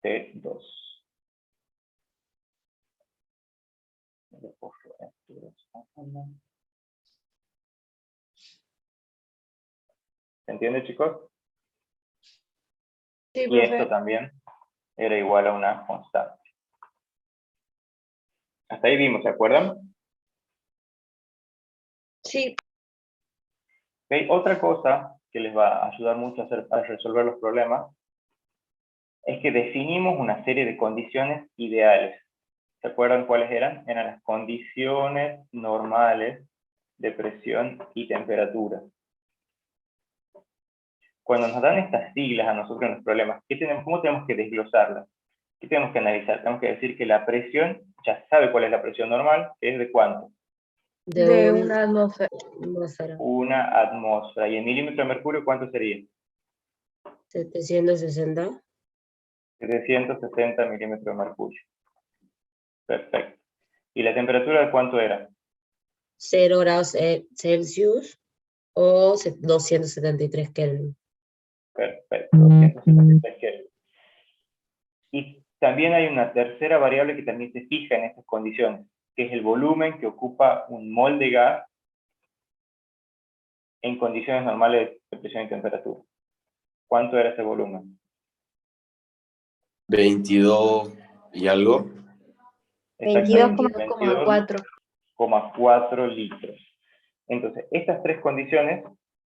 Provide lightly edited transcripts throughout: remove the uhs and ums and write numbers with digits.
T2. ¿Se entiende, chicos? Sí, Y profe. esto también era igual a una constante. Hasta ahí vimos, ¿se acuerdan? Sí. ¿Okay? Otra cosa que les va a ayudar mucho a resolver los problemas es que definimos una serie de condiciones ideales. ¿Se acuerdan cuáles eran? Eran las condiciones normales de presión y temperatura. Cuando nos dan estas siglas a nosotros en los problemas, ¿cómo tenemos que desglosarlas? ¿Qué tenemos que analizar? Tenemos que decir que la presión, ya se sabe cuál es la presión normal, que es de ¿cuánto? De una atmósfera. Una atmósfera. ¿Y en milímetros de mercurio cuánto sería? 760. 760 milímetros de mercurio. Perfecto. ¿Y la temperatura de cuánto era? 0 grados Celsius o 273 Kelvin. Perfecto, 273 Kelvin. Y también hay una tercera variable que también se fija en estas condiciones, que es el volumen que ocupa un mol de gas en condiciones normales de presión y temperatura. ¿Cuánto era ese volumen? 22 y algo. 22,4. 22,4 litros. Entonces, estas tres condiciones,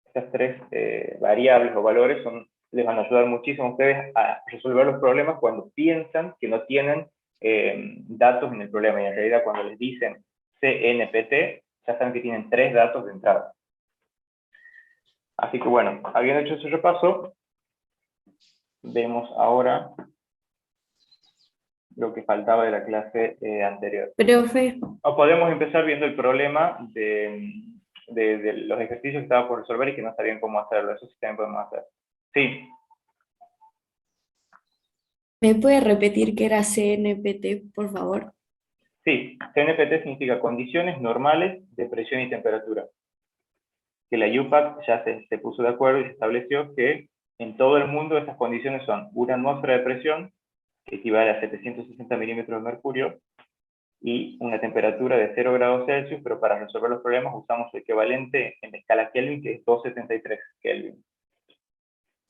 estas tres variables o valores les van a ayudar muchísimo a ustedes a resolver los problemas cuando piensan que no tienen datos en el problema. Y en realidad cuando les dicen CNPT, ya saben que tienen tres datos de entrada. Así que bueno, habiendo hecho ese repaso, vemos ahora lo que faltaba de la clase anterior. Profe, O podemos empezar viendo el problema de los ejercicios que estaba por resolver y que no sabían cómo hacerlo. Eso sí también podemos hacer. Sí, ¿me puede repetir qué era CNPT, por favor? sí. CNPT significa condiciones normales de presión y temperatura. Que la UPAC ya se puso de acuerdo y se estableció que en todo el mundo estas condiciones son una atmósfera de presión, que equivale a 760 milímetros de mercurio, y una temperatura de 0 grados Celsius, pero para resolver los problemas usamos su equivalente en la escala Kelvin, que es 273 Kelvin.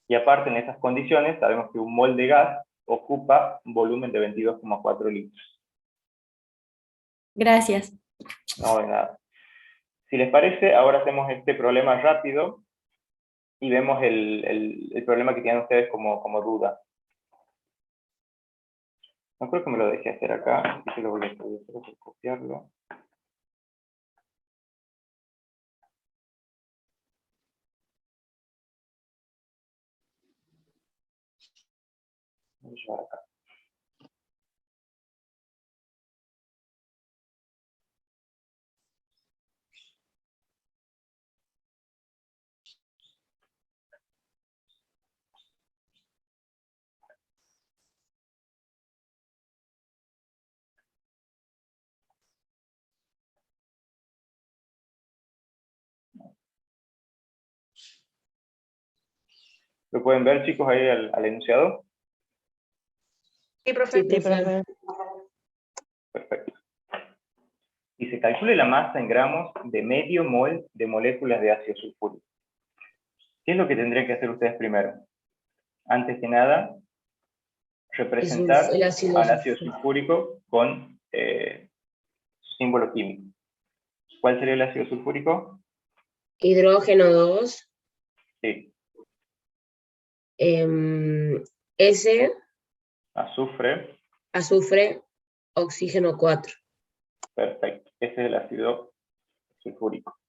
Y aparte, en esas condiciones, sabemos que un mol de gas ocupa un volumen de 22,4 litros. Gracias. No, de nada. Si les parece, ahora hacemos este problema rápido y vemos el problema que tienen ustedes como duda. No creo que me lo deje hacer acá, así que lo voy a hacer, voy a copiarlo. Voy a llevar acá. ¿Lo pueden ver, chicos, ahí al enunciado? Sí, profe. Sí, profe. Perfecto. Y se calcule la masa en gramos de medio mol de moléculas de ácido sulfúrico. ¿Qué es lo que tendrían que hacer ustedes primero? Antes que nada, representar El ácido al ácido sulfúrico con su símbolo químico. ¿Cuál sería el ácido sulfúrico? Hidrógeno 2. Sí. S. Azufre. Azufre. Oxígeno 4. Perfecto. Ese es el ácido sulfúrico.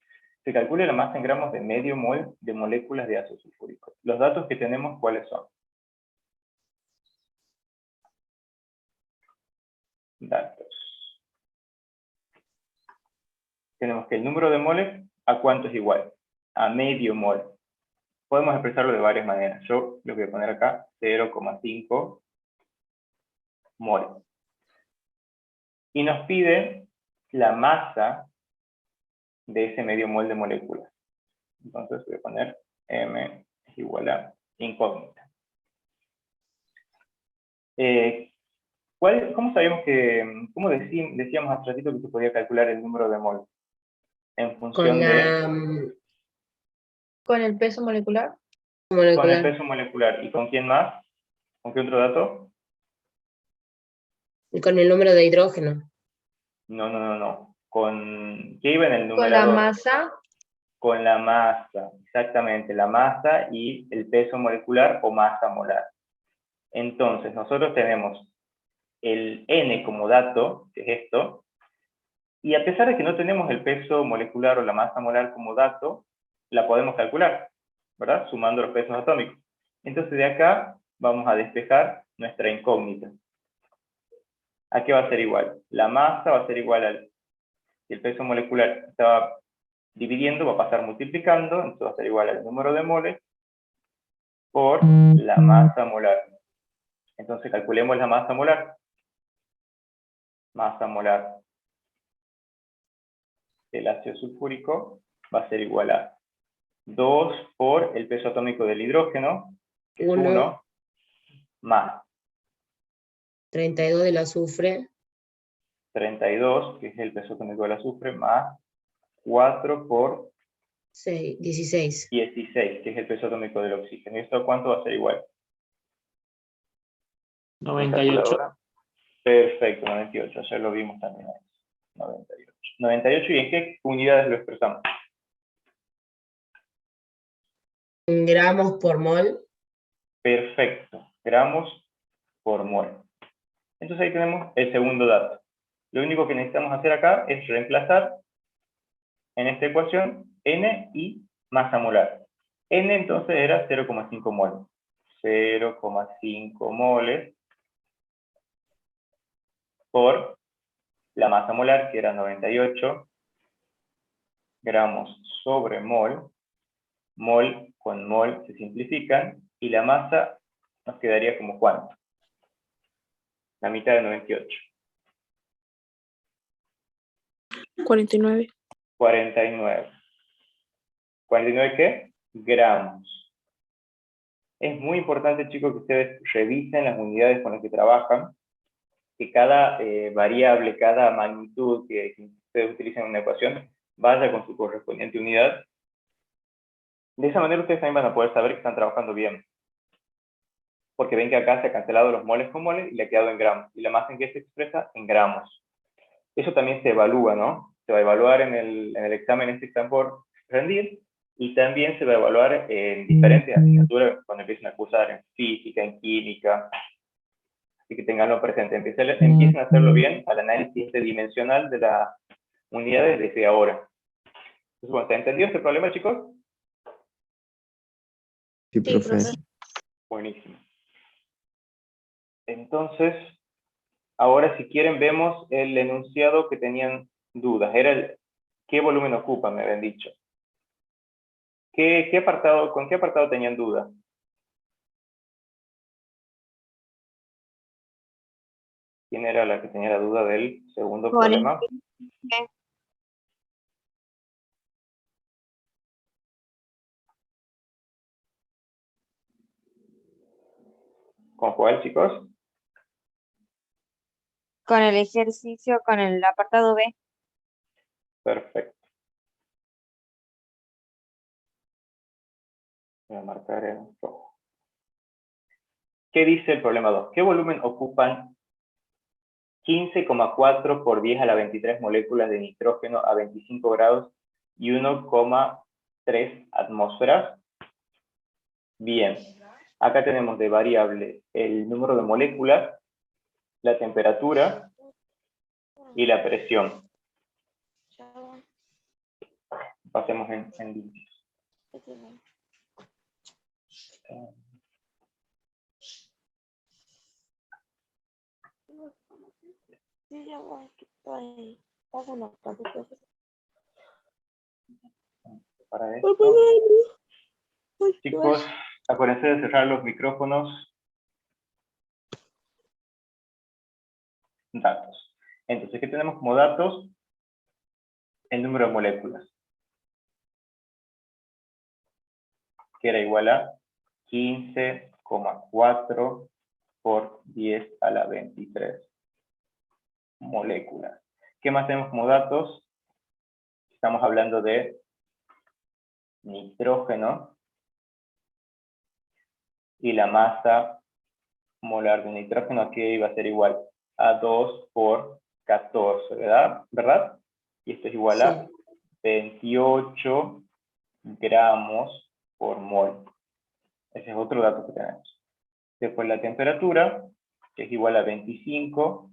Se calcula la masa en gramos de medio mol de moléculas de ácido sulfúrico. Los datos que tenemos, ¿cuáles son? Datos. Tenemos que el número de moles, ¿a cuánto es igual? A medio mol. Podemos expresarlo de varias maneras. Yo lo voy a poner acá, 0,5 mol. Y nos pide la masa de ese medio mol de moléculas. Entonces voy a poner M es igual a incógnita. ¿Cómo sabíamos que, decíamos hace ratito que se podía calcular el número de mol? En función Con de, la Con el peso molecular. con el molecular. peso molecular. ¿Y con quién más? ¿Con qué otro dato? Y con el número de hidrógeno. No. ¿Qué iba en el Con la numerador? masa. Con la masa, exactamente, la masa y el peso molecular o masa molar. Entonces, nosotros tenemos el N como dato, que es esto, y a pesar de que no tenemos el peso molecular o la masa molar como dato, la podemos calcular, ¿verdad? Sumando los pesos atómicos. Entonces, de acá vamos a despejar nuestra incógnita. ¿A qué va a ser igual? La masa va a ser igual al... Si el peso molecular estaba dividiendo, va a pasar multiplicando, entonces va a ser igual al número de moles por la masa molar. Entonces calculemos la masa molar. Masa molar del ácido sulfúrico va a ser igual a 2 por el peso atómico del hidrógeno, que es 1, más 32 del azufre. 32, que es el peso atómico del azufre, más 4 por 16. 16, que es el peso atómico del oxígeno. ¿Y esto cuánto va a ser igual? 98. Perfecto, 98, ya lo vimos también. 98. 98, ¿y en qué unidades lo expresamos? En gramos por mol. Perfecto, gramos por mol. Entonces ahí tenemos el segundo dato. Lo único que necesitamos hacer acá es reemplazar en esta ecuación N y masa molar. N entonces era 0,5 moles. 0,5 moles por la masa molar, que era 98 gramos sobre mol. Mol con mol se simplifican, y la masa nos quedaría como ¿cuánto? La mitad de 98. 49. 49. ¿49 qué? Gramos. Es muy importante, chicos, que ustedes revisen las unidades con las que trabajan, que cada variable, cada magnitud que ustedes utilicen en una ecuación, vaya con su correspondiente unidad. De esa manera ustedes también van a poder saber que están trabajando bien. Porque ven que acá se han cancelado los moles con moles y le ha quedado en gramos. Y la masa en que se expresa en gramos. Eso también se evalúa, ¿no? Se va a evaluar en el examen este que están por rendir, y también se va a evaluar en diferentes asignaturas cuando empiecen a cursar en física, en química. Así que tenganlo presente. Empiecen a hacerlo bien al análisis dimensional de las unidades desde ahora. Entonces, bueno, ¿se entendió este problema, chicos? Sí, profe. Buenísimo. Entonces, ahora si quieren vemos el enunciado que tenían dudas. Era ¿qué volumen ocupa? Me habían dicho. ¿Con qué apartado tenían dudas? ¿Quién era la que tenía la duda del segundo problema? ¿Con cuál, chicos? Con el ejercicio, con el apartado B. Perfecto. Voy a marcar en rojo. ¿Qué dice el problema 2? ¿Qué volumen ocupan 15,4 por 10 a la 23 moléculas de nitrógeno a 25 grados y 1,3 atmósferas? Bien, acá tenemos de variable el número de moléculas, la temperatura y la presión. Pasemos en limpios. Para esto, chicos, acuérdense de cerrar los micrófonos. Datos. Entonces, ¿qué tenemos como datos? El número de moléculas, que era igual a 15,4 por 10 a la 23 moléculas. ¿Qué más tenemos como datos? Estamos hablando de nitrógeno y la masa molar de nitrógeno aquí iba a ser igual a 2 por 14, ¿verdad? Y esto es igual a 28 gramos por mol. Ese es otro dato que tenemos. Después la temperatura, que es igual a 25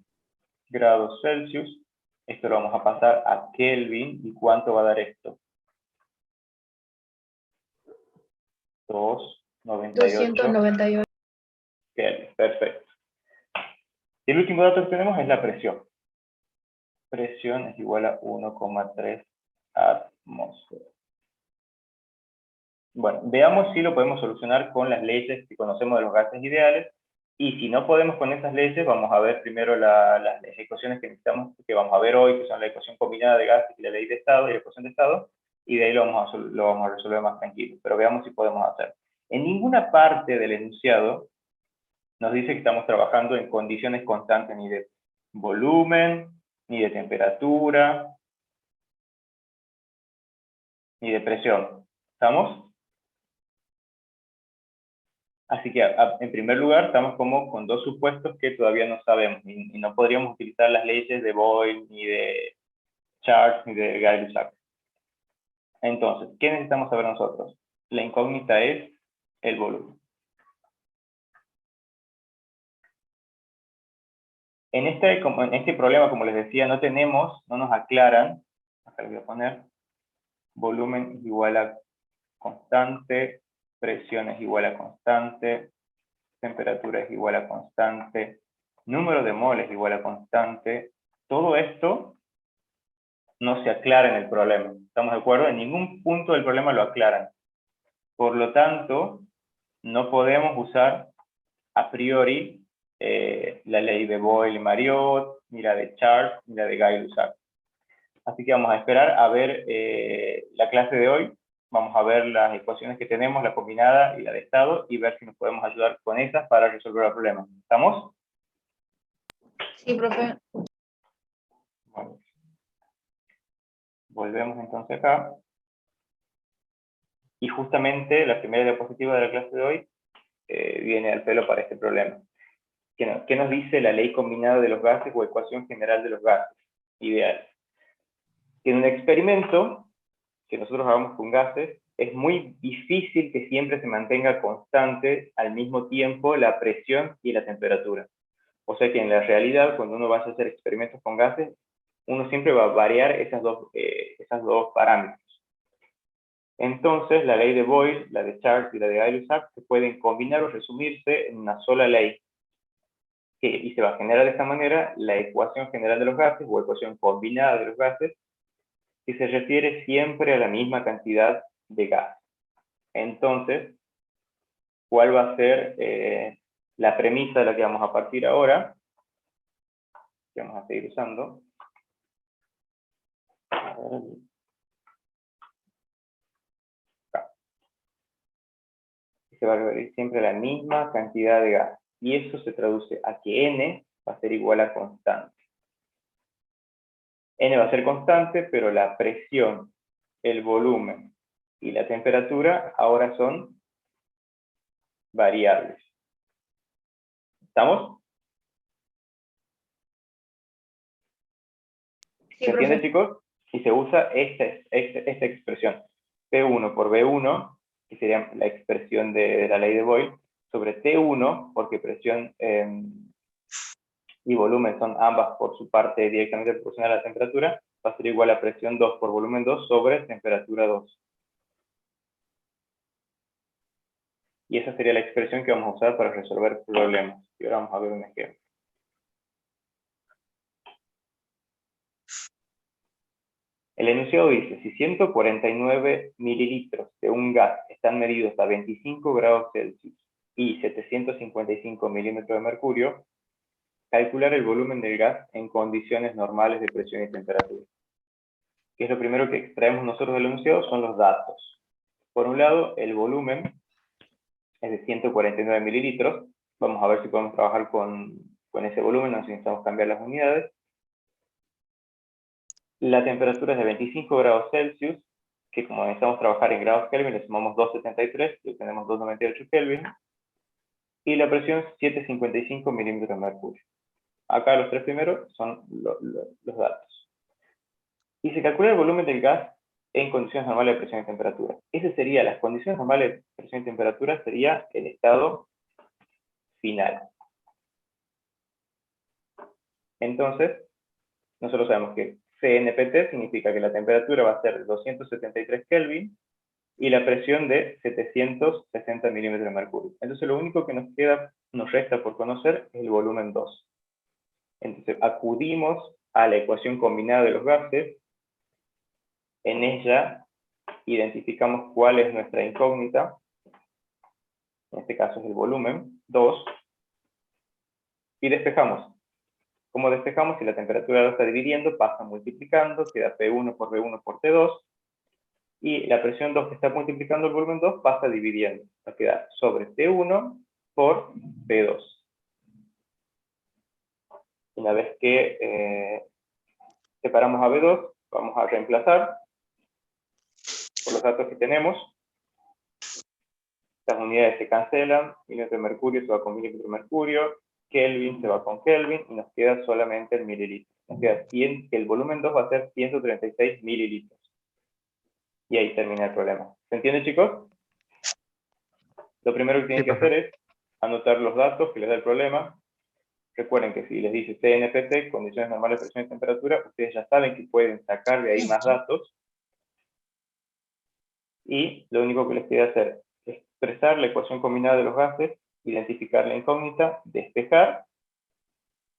grados Celsius. Esto lo vamos a pasar a Kelvin. ¿Y cuánto va a dar esto? 298. Kelvin, perfecto. Y el último dato que tenemos es la presión. Presión es igual a 1,3 atmósferas. Bueno, veamos si lo podemos solucionar con las leyes que conocemos de los gases ideales. Y si no podemos con esas leyes, vamos a ver primero las ecuaciones que necesitamos, que vamos a ver hoy, que son la ecuación combinada de gases y la ley de estado y la ecuación de estado, y de ahí lo vamos a resolver más tranquilo. Pero veamos si podemos hacer. En ninguna parte del enunciado nos dice que estamos trabajando en condiciones constantes ni de volumen, ni de temperatura, ni de presión. ¿Estamos? Así que, en primer lugar, estamos como con dos supuestos que todavía no sabemos, y no podríamos utilizar las leyes de Boyle, ni de Charles, ni de Gay-Lussac. Entonces, ¿qué necesitamos saber nosotros? La incógnita es el volumen. En este problema, como les decía, no nos aclaran, acá les voy a poner, volumen es igual a constante, presión es igual a constante, temperatura es igual a constante, número de moles es igual a constante. Todo esto no se aclara en el problema. ¿Estamos de acuerdo? En ningún punto del problema lo aclaran. Por lo tanto, no podemos usar a priori la ley de Boyle-Mariotte, ni la de Charles, ni la de Gay-Lussac. Así que vamos a esperar a ver la clase de hoy. Vamos a ver las ecuaciones que tenemos, la combinada y la de estado, y ver si nos podemos ayudar con esas para resolver el problema. ¿Estamos? Sí, profe. Bueno. Volvemos entonces acá. Y justamente la primera diapositiva de la clase de hoy viene al pelo para este problema. ¿Qué nos dice la ley combinada de los gases o ecuación general de los gases ideales? Que en un experimento que nosotros hagamos con gases, es muy difícil que siempre se mantenga constante al mismo tiempo la presión y la temperatura. O sea que en la realidad, cuando uno va a hacer experimentos con gases, uno siempre va a variar esas dos parámetros. Entonces, la ley de Boyle, la de Charles y la de Gay-Lussac se pueden combinar o resumirse en una sola ley. Y se va a generar de esta manera la ecuación general de los gases o ecuación combinada de los gases, que se refiere siempre a la misma cantidad de gas. Entonces, ¿cuál va a ser la premisa de la que vamos a partir ahora? Que vamos a seguir usando. Se va a referir siempre a la misma cantidad de gas. Y eso se traduce a que N va a ser igual a constante. N va a ser constante, pero la presión, el volumen y la temperatura ahora son variables. ¿Estamos? Sí, ¿Se entiende, profe. chicos? Y se usa esta expresión. P1 por B1, que sería la expresión de la ley de Boyle, sobre T1, porque presión y volumen son ambas por su parte directamente proporcional a la temperatura, va a ser igual a presión 2 por volumen 2 sobre temperatura 2. Y esa sería la expresión que vamos a usar para resolver problemas. Y ahora vamos a ver un ejemplo. El enunciado dice, si 149 mililitros de un gas están medidos a 25 grados Celsius y 755 milímetros de mercurio, calcular el volumen del gas en condiciones normales de presión y temperatura. ¿Qué es lo primero que extraemos nosotros del enunciado? Son los datos. Por un lado, el volumen es de 149 mililitros, Vamos a ver si podemos trabajar con ese volumen, no necesitamos cambiar las unidades. La temperatura es de 25 grados Celsius, que como necesitamos trabajar en grados Kelvin, le sumamos 273 y obtenemos 298 Kelvin. Y la presión es 755 milímetros de mercurio. Acá los tres primeros son los datos. Y se calcula el volumen del gas en condiciones normales de presión y temperatura. Ese sería, las condiciones normales de presión y temperatura sería el estado final. Entonces, nosotros sabemos que CNPT significa que la temperatura va a ser de 273 Kelvin y la presión de 760 milímetros de mercurio. Entonces lo único que nos resta por conocer es el volumen 2. Entonces acudimos a la ecuación combinada de los gases. En ella identificamos cuál es nuestra incógnita. En este caso es el volumen 2. Y despejamos. Como despejamos, si la temperatura lo está dividiendo, pasa multiplicando, queda P1 por V1 por T2. Y la presión 2 que está multiplicando el volumen 2 pasa dividiendo. Va a quedar sobre T1 por P2. Una vez que separamos a B2, vamos a reemplazar por los datos que tenemos. Las unidades se cancelan, milímetro de mercurio se va con milímetro de mercurio, Kelvin se va con Kelvin, y nos queda solamente el mililitro. Nos queda que el volumen 2 va a ser 136 mililitros. Y ahí termina el problema. ¿Se entiende, chicos? Lo primero que tienen que hacer es anotar los datos que les da el problema. Recuerden que si les dice CNPT, condiciones normales de presión y temperatura, ustedes ya saben que pueden sacar de ahí más datos. Y lo único que les queda hacer es expresar la ecuación combinada de los gases, identificar la incógnita, despejar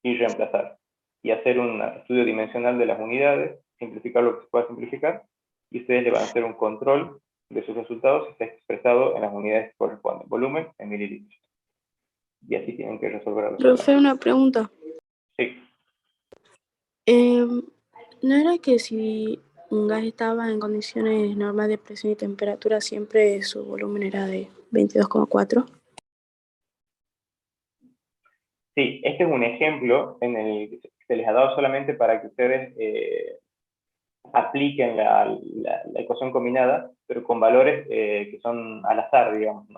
y reemplazar. Y hacer un estudio dimensional de las unidades, simplificar lo que se pueda simplificar, y ustedes le van a hacer un control de sus resultados si está expresado en las unidades que corresponden, volumen en mililitros. Y así tienen que resolver los Profe, una pregunta. Sí. ¿No era que si un gas estaba en condiciones normales de presión y temperatura, siempre su volumen era de 22,4? Sí, este es un ejemplo en el que se les ha dado solamente para que ustedes apliquen la ecuación combinada, pero con valores que son al azar, digamos,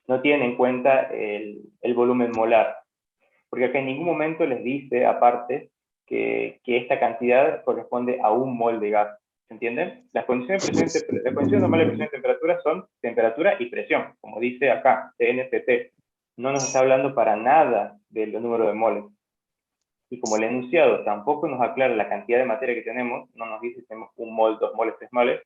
no tienen en cuenta el volumen molar, porque acá en ningún momento les dice, aparte, que esta cantidad corresponde a un mol de gas, ¿se entienden? Las condiciones normales de presión y temperatura son temperatura y presión, como dice acá, CNPT. No nos está hablando para nada del número de moles. Y como el enunciado tampoco nos aclara la cantidad de materia que tenemos, no nos dice si tenemos 1 mol, 2 moles, 3 moles,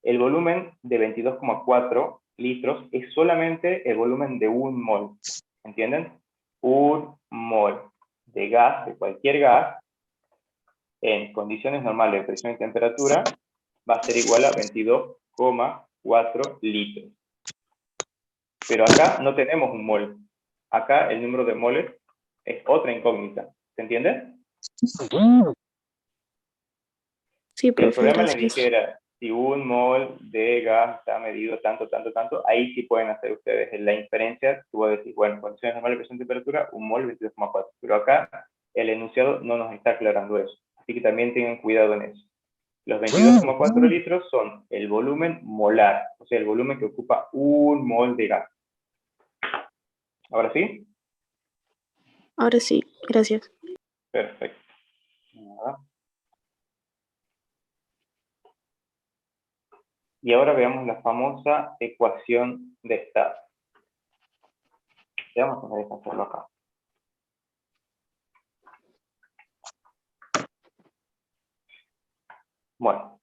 el volumen de 22,4 litros es solamente el volumen de 1 mol. ¿Entienden? 1 mol de gas, de cualquier gas, en condiciones normales de presión y temperatura, va a ser igual a 22,4 litros. Pero acá no tenemos 1 mol. Acá el número de moles es otra incógnita. ¿Se entiende? Sí, El profe, problema les gracias. dije era, si 1 mol de gas está medido tanto, ahí sí pueden hacer ustedes la inferencia, tú vas a decir, bueno, condiciones normales de presión y temperatura, 1 mol 22,4. Pero acá el enunciado no nos está aclarando eso. Así que también tengan cuidado en eso. Los 22,4 litros son el volumen molar, o sea, el volumen que ocupa 1 mol de gas. ¿Ahora sí? Ahora sí, gracias. Perfecto. Nada. Y ahora veamos la famosa ecuación de estado. Veamos si me deja hacerlo acá. Bueno,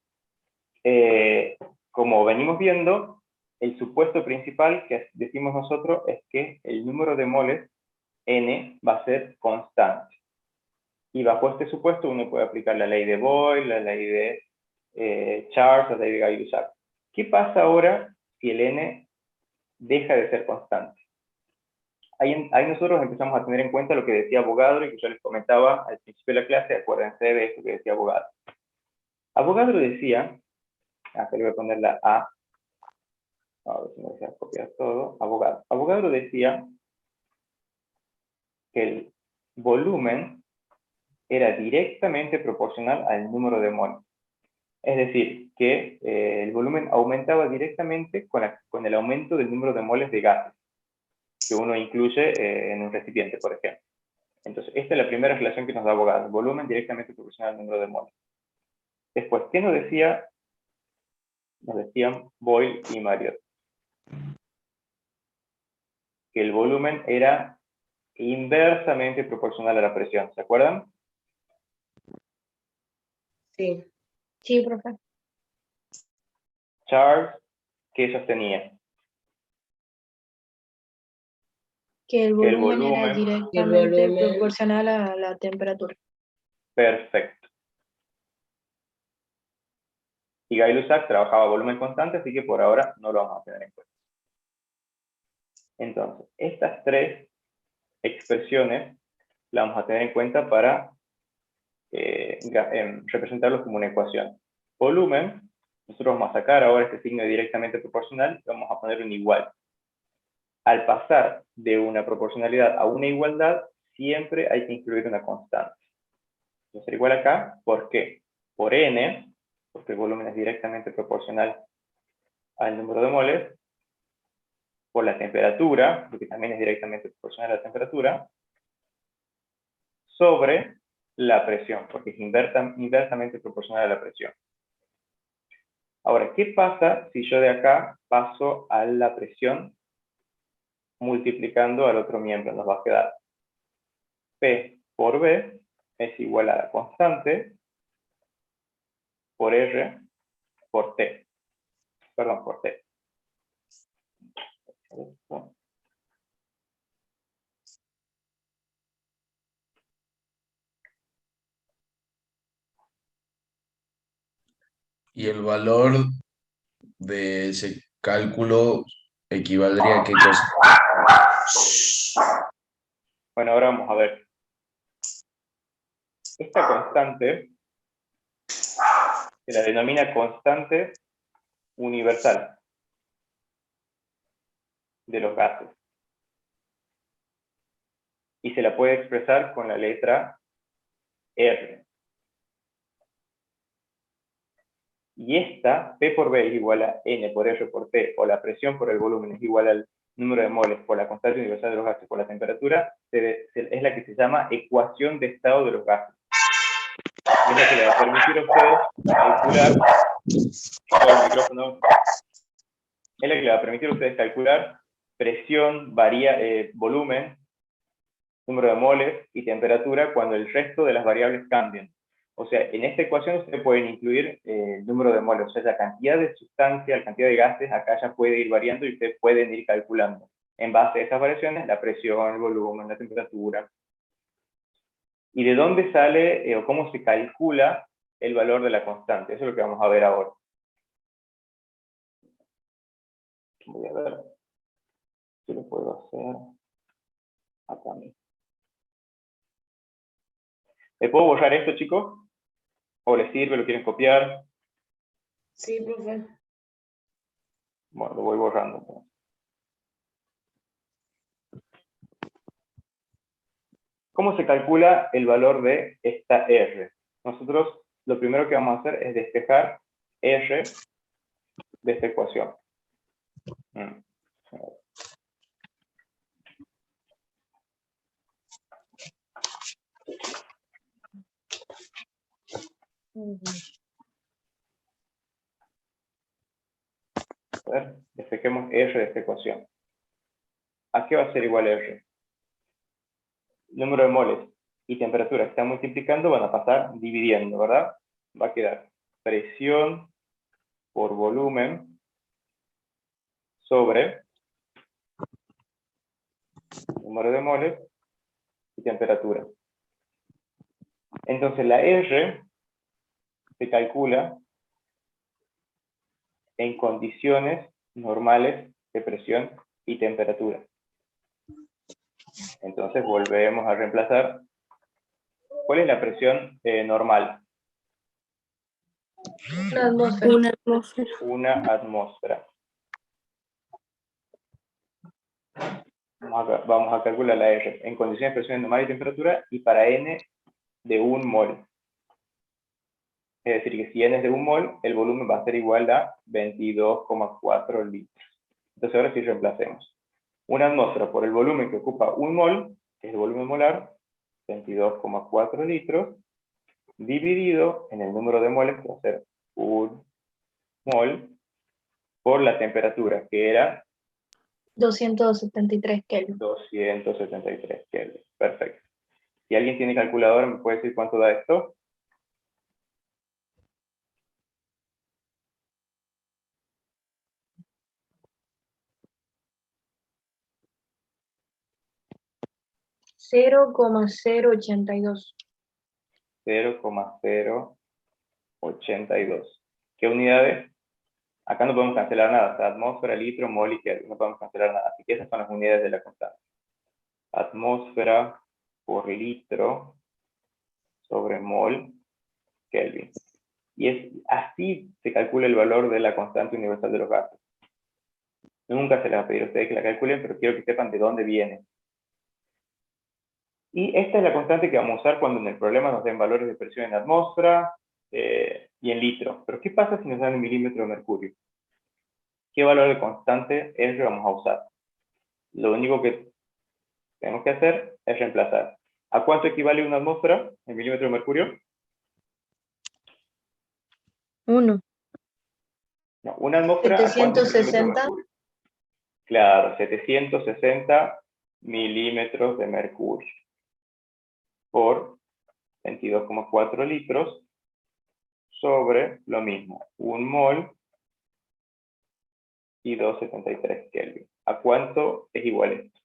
como venimos viendo, el supuesto principal que decimos nosotros es que el número de moles N va a ser constante. Y bajo este supuesto uno puede aplicar la ley de Boyle, la ley de Charles, la ley de Gay-Lussac. ¿Qué pasa ahora si el N deja de ser constante? Ahí nosotros empezamos a tener en cuenta lo que decía Avogadro y que yo les comentaba al principio de la clase. Acuérdense de esto que decía Avogadro. Avogadro decía, acá le voy a poner la A, A ver si me deja copiar todo. Avogadro. Avogadro decía que el volumen era directamente proporcional al número de moles. Es decir, que el volumen aumentaba directamente con el aumento del número de moles de gases que uno incluye en un recipiente, por ejemplo. Entonces, esta es la primera relación que nos da Avogadro, volumen directamente proporcional al número de moles. Después, ¿qué nos decía? Nos decían Boyle y Marriott que el volumen era inversamente proporcional a la presión, ¿se acuerdan? Sí. Sí, profe. Charles, ¿qué sostenía? Que el Que el volumen era volumen- directamente volumen- proporcional a la temperatura. Perfecto. Y Gay-Lussac trabajaba a volumen constante, así que por ahora no lo vamos a tener en cuenta. Entonces, estas tres expresiones las vamos a tener en cuenta para representarlos como una ecuación. Volumen, nosotros vamos a sacar ahora este signo directamente proporcional y vamos a ponerlo en igual. Al pasar de una proporcionalidad a una igualdad, siempre hay que incluir una constante. Entonces, igual acá, ¿por qué? Por n, porque el volumen es directamente proporcional al número de moles, por la temperatura, porque también es directamente proporcional a la temperatura, sobre la presión, porque es inversamente proporcional a la presión. Ahora, ¿qué pasa si yo de acá paso a la presión multiplicando al otro miembro? Nos va a quedar P por B es igual a la constante por R por T. Perdón, por T. Y el valor de ese cálculo equivaldría a qué cosa. Bueno, ahora vamos a ver. Esta constante se la denomina constante universal de los gases. Y se la puede expresar con la letra R. Y esta, P por B es igual a N por R por T, o la presión por el volumen es igual al número de moles por la constante universal de los gases por la temperatura, es la que se llama ecuación de estado de los gases. Y es la que le va a permitir a ustedes calcular presión, volumen, número de moles y temperatura cuando el resto de las variables cambien. O sea, en esta ecuación ustedes pueden incluir el número de moles, o sea, la cantidad de sustancia, la cantidad de gases, acá ya puede ir variando y ustedes pueden ir calculando. En base a estas variaciones, la presión, el volumen, la temperatura. ¿Y de dónde sale o cómo se calcula el valor de la constante? Eso es lo que vamos a ver ahora. Voy a ver si lo puedo hacer acá mismo. ¿Le puedo borrar esto, chicos? ¿O les sirve? ¿Lo quieren copiar? Sí, profe. Bueno, lo voy borrando. ¿Cómo se calcula el valor de esta R? Nosotros lo primero que vamos a hacer es despejar R de esta ecuación. A ver, despejemos R de esta ecuación. ¿A qué va a ser igual R? Número de moles y temperatura que están multiplicando van a pasar dividiendo, ¿verdad? Va a quedar presión por volumen sobre número de moles y temperatura. Entonces la R se calcula en condiciones normales de presión y temperatura. Entonces volvemos a reemplazar. ¿Cuál es la presión normal? Una atmósfera. Una atmósfera. Una atmósfera. Vamos a calcular la R en condiciones de presión normal y temperatura y para N de 1 mol. Es decir, que si N es de 1 mol, el volumen va a ser igual a 22,4 litros. Entonces ahora sí reemplacemos. Una atmósfera por el volumen que ocupa 1 mol, que es el volumen molar, 22,4 litros, dividido en el número de moles, que va a ser 1 mol, por la temperatura, que era 273 Kelvin. 273 Kelvin. Perfecto. Si alguien tiene calculadora, ¿me puede decir cuánto da esto? $0,082. 0,082. ¿Qué unidades? Acá no podemos cancelar nada. O sea, atmósfera, litro, mol y Kelvin. No podemos cancelar nada. Así que esas son las unidades de la constante. Atmósfera por litro sobre mol Kelvin. Y así se calcula el valor de la constante universal de los gases. Nunca se les va a pedir a ustedes que la calculen, pero quiero que sepan de dónde viene. Y esta es la constante que vamos a usar cuando en el problema nos den valores de presión en atmósfera y en litro. Pero ¿qué pasa si nos dan en milímetro de mercurio? ¿Qué valor de constante es el que vamos a usar? Lo único que tenemos que hacer es reemplazar. ¿A cuánto equivale una atmósfera en milímetro de mercurio? 1. No, una atmósfera, ¿a cuántos milímetros de 760. mercurio? Claro, 760 milímetros de mercurio por 22,4 litros sobre lo mismo, 1 mol y 273 Kelvin. ¿A cuánto es igual esto?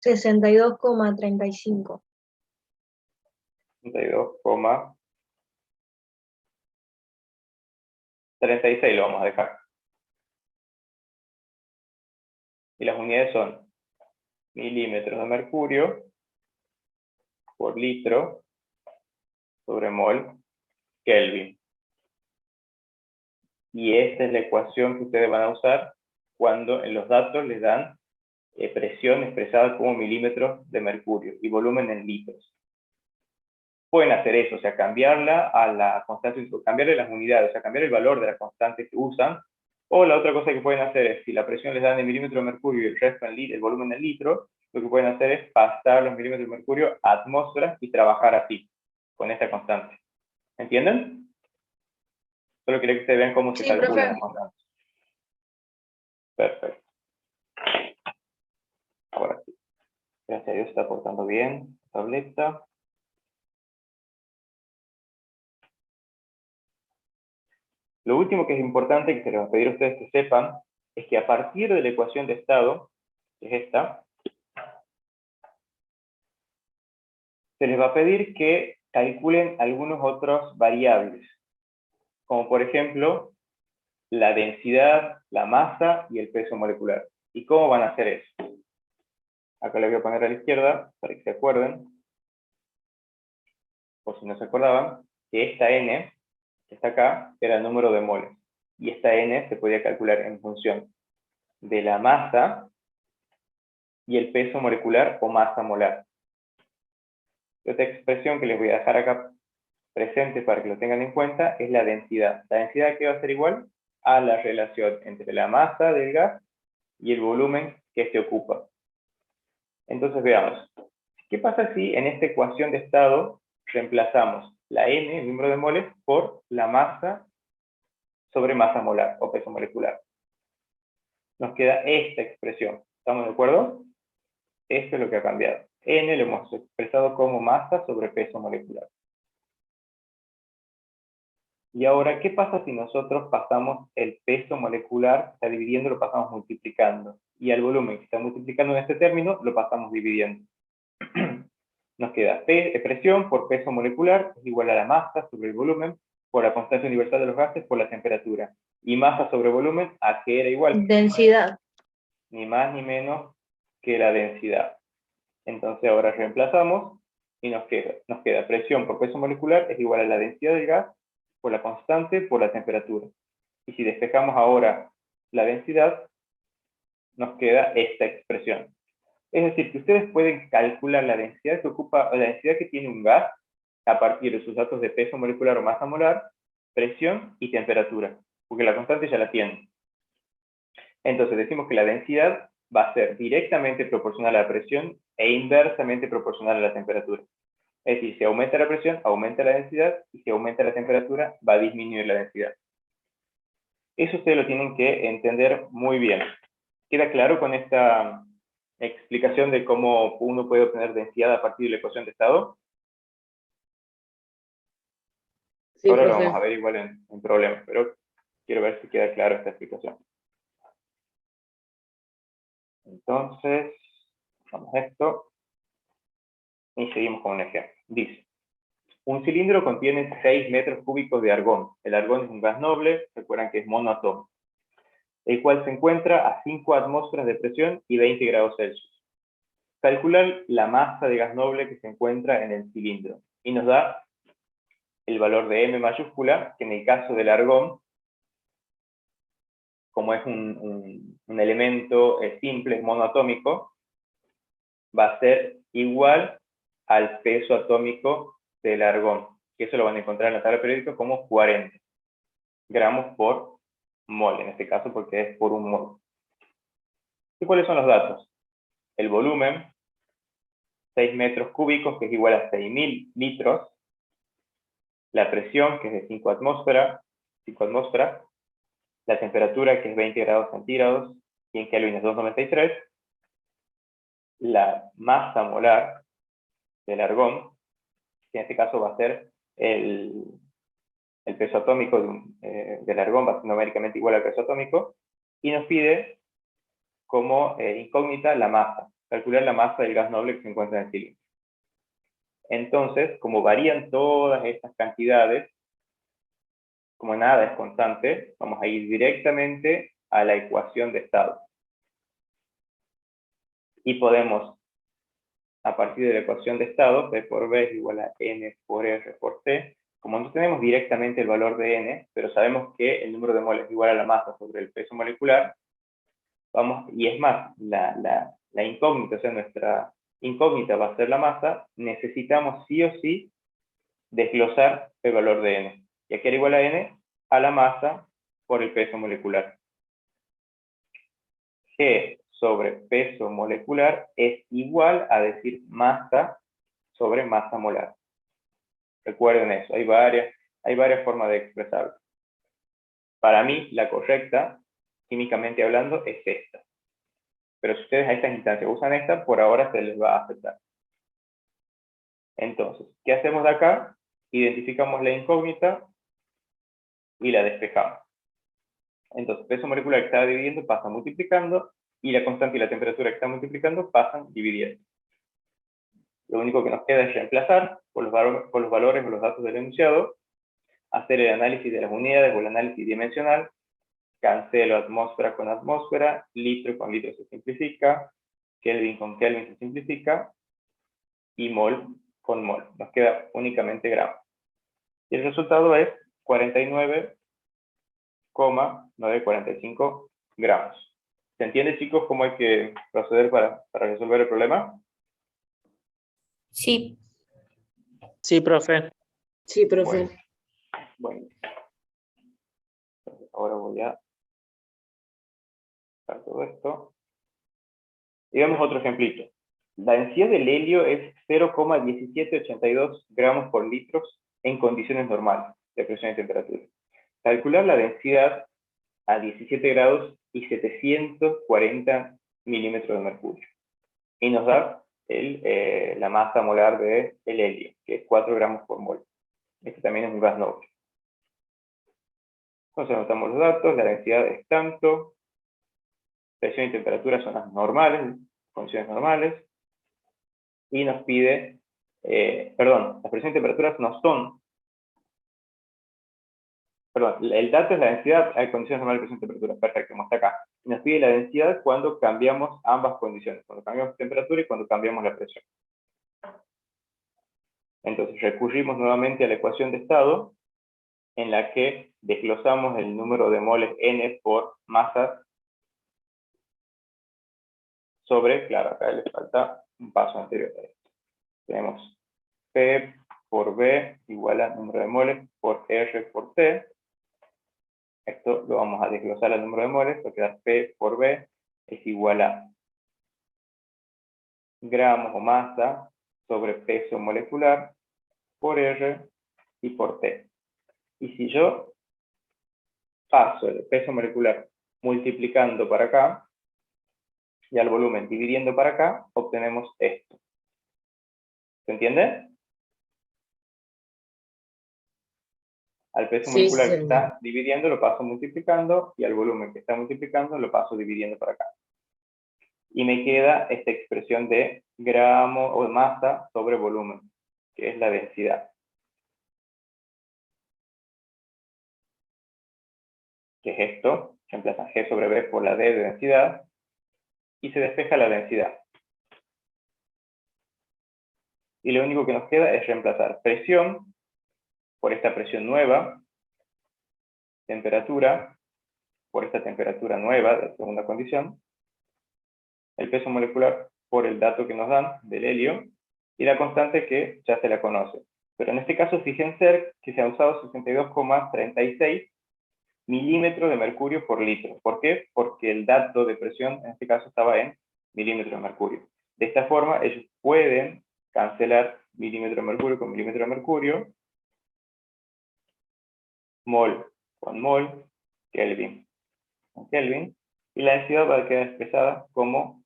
$62,35. 32,36 lo vamos a dejar. Y las unidades son milímetros de mercurio por litro sobre mol Kelvin. Y esta es la ecuación que ustedes van a usar cuando en los datos les dan presión expresada como milímetros de mercurio y volumen en litros. Pueden hacer eso, o sea, cambiarla a la constante, cambiarle las unidades, o sea, cambiar el valor de la constante que usan. O la otra cosa que pueden hacer es, si la presión les dan en milímetros de mercurio y el resto en el volumen en litro, lo que pueden hacer es pasar los milímetros de mercurio a atmósferas y trabajar así, con esta constante. ¿Entienden? Solo quería que ustedes vean cómo se Sí, calculan profe. las constantes. Perfecto. Ahora sí. Gracias a Dios se está portando bien la tableta. Lo último que es importante, que se les va a pedir a ustedes que sepan, es que a partir de la ecuación de estado, que es esta, se les va a pedir que calculen algunos otros variables, como por ejemplo, la densidad, la masa y el peso molecular. ¿Y cómo van a hacer eso? Acá les voy a poner a la izquierda, para que se acuerden, o si no se acordaban, que esta N, que está acá, era el número de moles. Y esta N se podía calcular en función de la masa y el peso molecular o masa molar. Otra expresión que les voy a dejar acá presente para que lo tengan en cuenta es la densidad. La densidad que va a ser igual a la relación entre la masa del gas y el volumen que éste ocupa. Entonces veamos, ¿qué pasa si en esta ecuación de estado reemplazamos la N, el número de moles, por la masa sobre masa molar o peso molecular? Nos queda esta expresión. ¿Estamos de acuerdo? Esto es lo que ha cambiado. N lo hemos expresado como masa sobre peso molecular. Y ahora, ¿qué pasa si nosotros pasamos el peso molecular, está dividiendo, lo pasamos multiplicando? Y al volumen que está multiplicando en este término, lo pasamos dividiendo. Nos queda presión por peso molecular es igual a la masa sobre el volumen por la constante universal de los gases por la temperatura. Y masa sobre volumen, ¿a qué era igual? Densidad. Ni más ni menos que la densidad. Entonces ahora reemplazamos y nos queda presión por peso molecular es igual a la densidad del gas por la constante por la temperatura. Y si despejamos ahora la densidad, nos queda esta expresión. Es decir, que ustedes pueden calcular la densidad que ocupa, o la densidad que tiene un gas a partir de sus datos de peso molecular o masa molar, presión y temperatura, porque la constante ya la tienen. Entonces decimos que la densidad va a ser directamente proporcional a la presión e inversamente proporcional a la temperatura. Es decir, si aumenta la presión, aumenta la densidad, y si aumenta la temperatura, va a disminuir la densidad. Eso ustedes lo tienen que entender muy bien. ¿Queda claro con esta explicación de cómo uno puede obtener densidad a partir de la ecuación de estado? Sí, Ahora lo profe. vamos a ver igual en problemas, pero quiero ver si queda claro esta explicación. Entonces, vamos a esto y seguimos con un ejemplo. Dice, un cilindro contiene 6 metros cúbicos de argón. El argón es un gas noble, recuerdan que es monoatómico, el cual se encuentra a 5 atmósferas de presión y 20 grados Celsius. Calcular la masa de gas noble que se encuentra en el cilindro. Y nos da el valor de M mayúscula, que en el caso del argón, como es un elemento simple, monoatómico, va a ser igual al peso atómico del argón, que eso lo van a encontrar en la tabla periódica como 40 gramos por mol, en este caso porque es por un mol. ¿Y cuáles son los datos? El volumen, 6 metros cúbicos, que es igual a 6.000 litros. La presión, que es de 5 atmósferas. La temperatura, que es 20 grados centígrados, y en Kelvin es 293. La masa molar del argón, que en este caso va a ser el peso atómico del argón, va a ser numéricamente igual al peso atómico, y nos pide como incógnita la masa, calcular la masa del gas noble que se encuentra en el cilindro. Entonces, como varían todas estas cantidades, como nada es constante, vamos a ir directamente a la ecuación de estado. Y podemos, a partir de la ecuación de estado, P por B es igual a N por R por T. Como no tenemos directamente el valor de N, pero sabemos que el número de moles es igual a la masa sobre el peso molecular, y es más, la incógnita, o sea, nuestra incógnita va a ser la masa, necesitamos sí o sí desglosar el valor de N. ¿Y a qué era igual a N? A la masa por el peso molecular. G sobre peso molecular es igual a decir masa sobre masa molar. Recuerden eso, hay varias formas de expresarlo. Para mí, la correcta, químicamente hablando, es esta. Pero si ustedes a estas instancias usan esta, por ahora se les va a aceptar. Entonces, ¿qué hacemos de acá? Identificamos la incógnita y la despejamos. Entonces, peso molecular que estaba dividiendo pasa multiplicando, y la constante y la temperatura que está multiplicando pasan dividiendo. Lo único que nos queda es reemplazar por los valores o los datos del enunciado, hacer el análisis de las unidades o el análisis dimensional, cancelo atmósfera con atmósfera, litro con litro se simplifica, Kelvin con Kelvin se simplifica, y mol con mol. Nos queda únicamente gramos. Y el resultado es 49,945 gramos. ¿Se entiende, chicos, cómo hay que proceder para resolver el problema? Sí. Sí, profe. Sí, profe. Bueno. Entonces, ahora voy a sacar todo esto. Y vemos otro ejemplito. La densidad del helio es 0,1782 gramos por litro en condiciones normales de presión y temperatura. Calcular la densidad a 17 grados y 740 milímetros de mercurio. Y nos da la masa molar del helio, que es 4 gramos por mol. Este también es un gas noble. Entonces anotamos los datos, la densidad es tanto, presión y temperatura son las normales, condiciones normales, y nos pide, las presión y temperaturas no son Perdón, el dato es la densidad, hay condiciones normales de presión y temperatura, perfecto, como está acá. Y nos pide la densidad cuando cambiamos ambas condiciones, cuando cambiamos temperatura y cuando cambiamos la presión. Entonces recurrimos nuevamente a la ecuación de estado, en la que desglosamos el número de moles N por masas sobre, claro, acá le falta un paso anterior a esto. Tenemos P por B igual a número de moles por R por T. Esto lo vamos a desglosar al número de moles, va a quedar P por B es igual a gramos o masa sobre peso molecular por R y por T. Y si yo paso el peso molecular multiplicando para acá, y al volumen dividiendo para acá, obtenemos esto. ¿Se entiende? Al peso Sí, molecular que sí. está dividiendo lo paso multiplicando, y al volumen que está multiplicando lo paso dividiendo para acá. Y me queda esta expresión de gramo o masa sobre volumen, que es la densidad. ¿Qué es esto? Se reemplaza G sobre B por la D de densidad, y se despeja la densidad. Y lo único que nos queda es reemplazar presión por esta presión nueva, temperatura por esta temperatura nueva de segunda condición, el peso molecular por el dato que nos dan del helio, y la constante que ya se la conoce. Pero en este caso, fíjense que se ha usado 62,36 milímetros de mercurio por litro. ¿Por qué? Porque el dato de presión en este caso estaba en milímetros de mercurio. De esta forma, ellos pueden cancelar milímetro de mercurio con milímetro de mercurio, mol con mol, Kelvin con Kelvin, y la densidad va a quedar expresada como,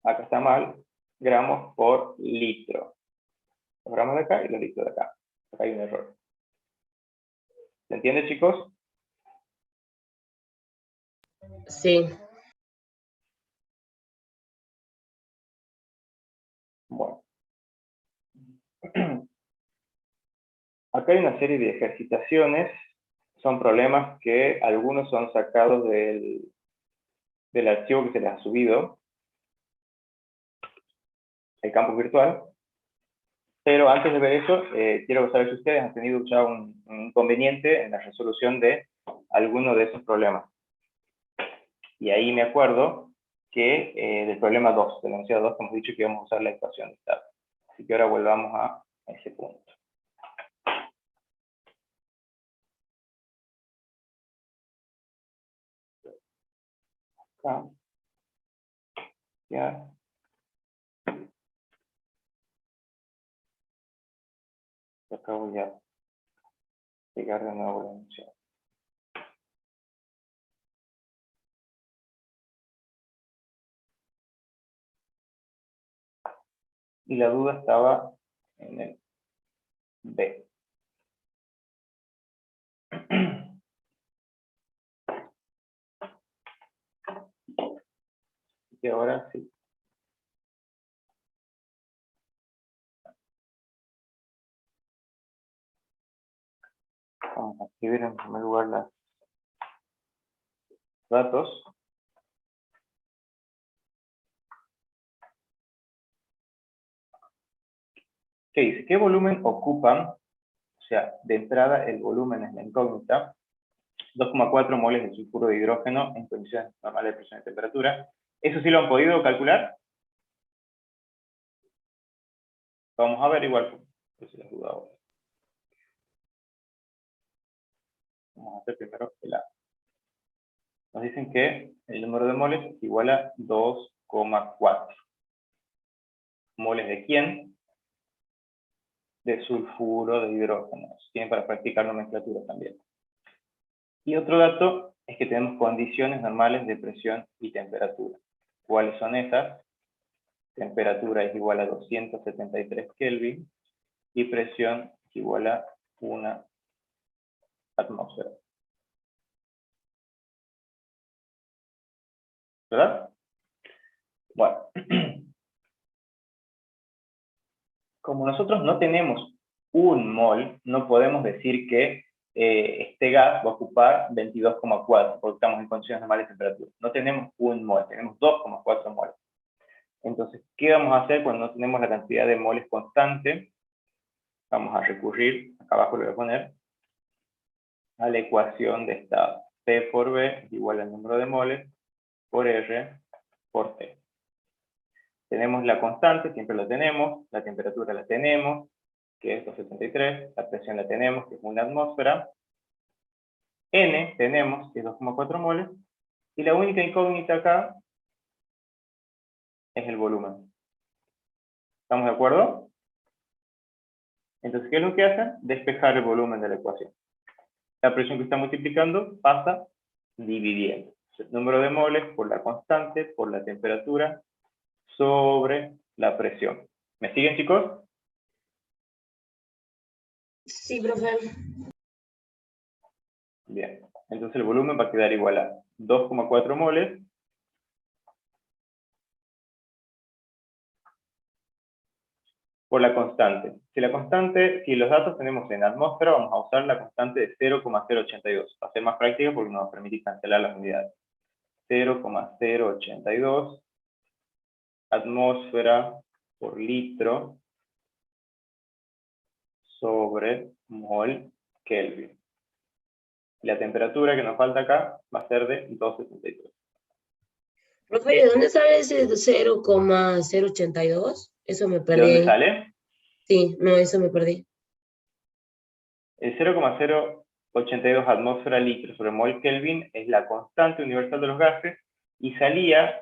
acá está mal, gramos por litro. Los gramos de acá y los litros de acá. Acá hay un error. ¿Se entiende, chicos? Sí. Bueno. Acá hay una serie de ejercitaciones. Son problemas que algunos son sacados del archivo que se les ha subido, el campo virtual. Pero antes de ver eso, quiero saber si ustedes han tenido ya un inconveniente en la resolución de alguno de esos problemas. Y ahí me acuerdo que del problema 2, del enunciado 2, hemos dicho que íbamos a usar la ecuación de estado. Así que ahora volvamos a ese punto. Acá. Ya. Acá voy a pegar de nuevo la enunciado. Y la duda estaba en el B. Y ahora sí. Vamos a escribir en primer lugar los datos. ¿Qué dice? ¿Qué volumen ocupan? O sea, de entrada el volumen es la incógnita. 2,4 moles de sulfuro de hidrógeno en condiciones normales de presión y temperatura. ¿Eso sí lo han podido calcular? Vamos a ver igual. Si les duda ahora. Vamos a hacer primero el A. Nos dicen que el número de moles es igual a 2,4. ¿Moles de quién? De sulfuro de hidrógeno. Tienen para practicar nomenclatura también. Y otro dato es que tenemos condiciones normales de presión y temperatura. ¿Cuáles son esas? Temperatura es igual a 273 Kelvin y presión es igual a 1 atmósfera. ¿Verdad? Bueno. Como nosotros no tenemos un mol, no podemos decir que este gas va a ocupar 22,4, porque estamos en condiciones normales de temperatura. No tenemos 1 mol, tenemos 2,4 moles. Entonces, ¿qué vamos a hacer cuando no tenemos la cantidad de moles constante? Vamos a recurrir, acá abajo lo voy a poner, a la ecuación de estado. P por B es igual al número de moles por R por T. Tenemos la constante, siempre la tenemos, la temperatura la tenemos, que es 273, la presión la tenemos, que es 1 atmósfera, N tenemos, que es 2,4 moles, y la única incógnita acá es el volumen. ¿Estamos de acuerdo? Entonces, ¿qué es lo que hace? Despejar el volumen de la ecuación. La presión que está multiplicando pasa dividiendo. El número de moles por la constante, por la temperatura, sobre la presión. ¿Me siguen, chicos? Sí, profe. Bien. Entonces el volumen va a quedar igual a 2,4 moles por la constante. Si los datos tenemos en atmósfera, vamos a usar la constante de 0,082. Va a ser más práctica porque nos va a permitir cancelar las unidades. 0,082 atmósfera por litro sobre mol Kelvin. La temperatura que nos falta acá va a ser de 273. Profe, ¿de dónde sale ese 0,082? Eso me ¿De perdí. dónde ahí. sale? Sí, no, eso me perdí. El 0,082 atmósfera litro sobre mol Kelvin es la constante universal de los gases y salía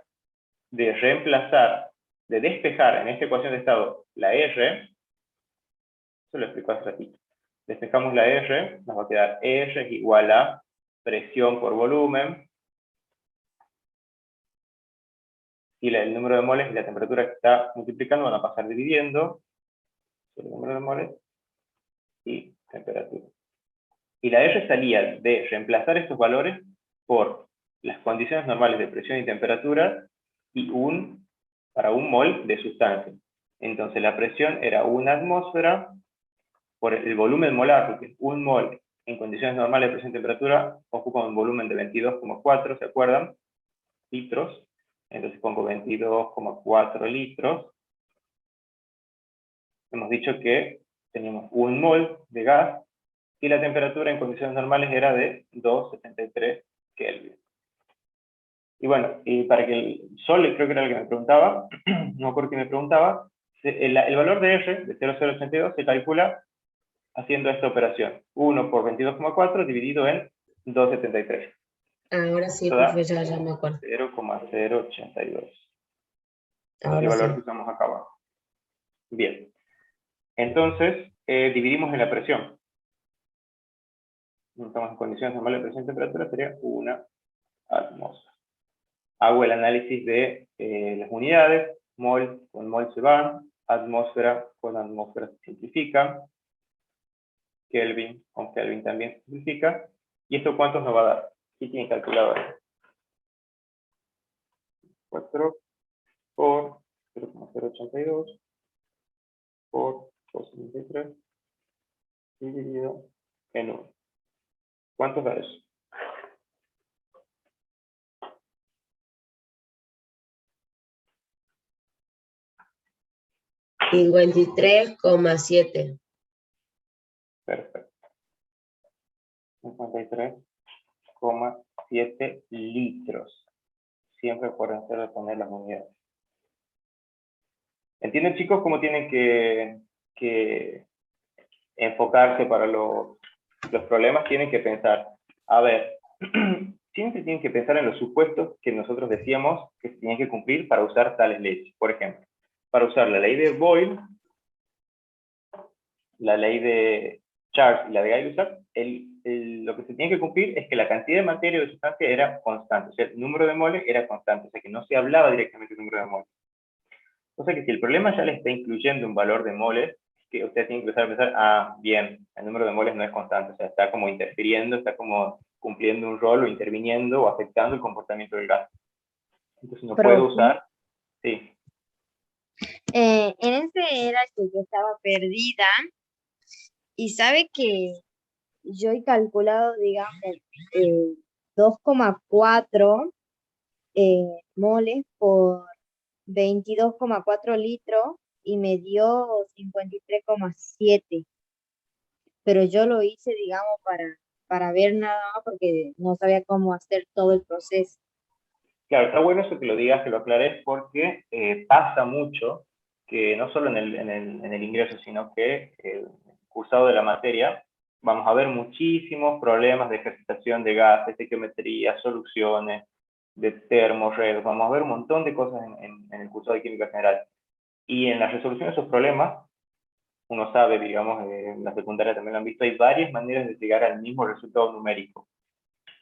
de reemplazar, de despejar en esta ecuación de estado la R, eso lo explico hace ratito. Despejamos la R, nos va a quedar R es igual a presión por volumen, y el número de moles y la temperatura que está multiplicando van a pasar dividiendo el número de moles y temperatura. Y la R salía de reemplazar estos valores por las condiciones normales de presión y temperatura y para un mol de sustancia. Entonces la presión era 1 atmósfera por el volumen molar, porque un mol en condiciones normales de presión y temperatura ocupa un volumen de 22,4, ¿se acuerdan? Litros. Entonces pongo 22,4 litros. Hemos dicho que teníamos 1 mol de gas y la temperatura en condiciones normales era de 273 Kelvin. Y bueno, y para que el Sol, creo que era el que me preguntaba, no me acuerdo quién me preguntaba, el valor de R, de 0,082, se calcula haciendo esta operación. 1 por 22,4 dividido en 273. Ahora sí, Esto da profe, ya me acuerdo. 0,082. Es el Ahora valor sí. que usamos acá abajo. Bien. Entonces, dividimos en la presión. Estamos en condiciones normales de presión y temperatura, sería 1 atmósfera. Hago el análisis de las unidades, mol con mol se van, atmósfera con atmósfera se simplifica, Kelvin con Kelvin también se simplifica, y esto ¿cuántos nos va a dar? ¿Qué tiene calculadora? 4 por 0,082 por 273 dividido en 1. ¿Cuánto da eso? $53,7. Perfecto. 53,7 litros. Siempre acuérdense de poner las unidades. ¿Entienden, chicos, cómo tienen que enfocarse para los problemas? Tienen que pensar, a ver, siempre tienen que pensar en los supuestos que nosotros decíamos que se tenían que cumplir para usar tales leyes. Por ejemplo, para usar la ley de Boyle, la ley de Charles y la de Gay-Lussac, lo que se tenía que cumplir es que la cantidad de materia o de sustancia era constante, o sea, el número de moles era constante, o sea, que no se hablaba directamente del número de moles. O sea, que si el problema ya le está incluyendo un valor de moles, que usted tiene que empezar a pensar, ah, bien, el número de moles no es constante, o sea, está como interfiriendo, está como cumpliendo un rol o interviniendo o afectando el comportamiento del gas. Entonces no puede usar, sí. En ese era que yo estaba perdida y sabe que yo he calculado, digamos, 2,4 moles por 22,4 litros y me dio 53,7. Pero yo lo hice, digamos, para ver nada más porque no sabía cómo hacer todo el proceso. Claro, está bueno eso que lo digas, que lo aclares, porque pasa mucho que no solo en el ingreso, sino que el cursado de la materia, vamos a ver muchísimos problemas de ejercitación de gases, de geometría, soluciones, de termorredes, vamos a ver un montón de cosas en el cursado de química general. Y en la resolución de esos problemas, uno sabe, digamos, en la secundaria también lo han visto, hay varias maneras de llegar al mismo resultado numérico.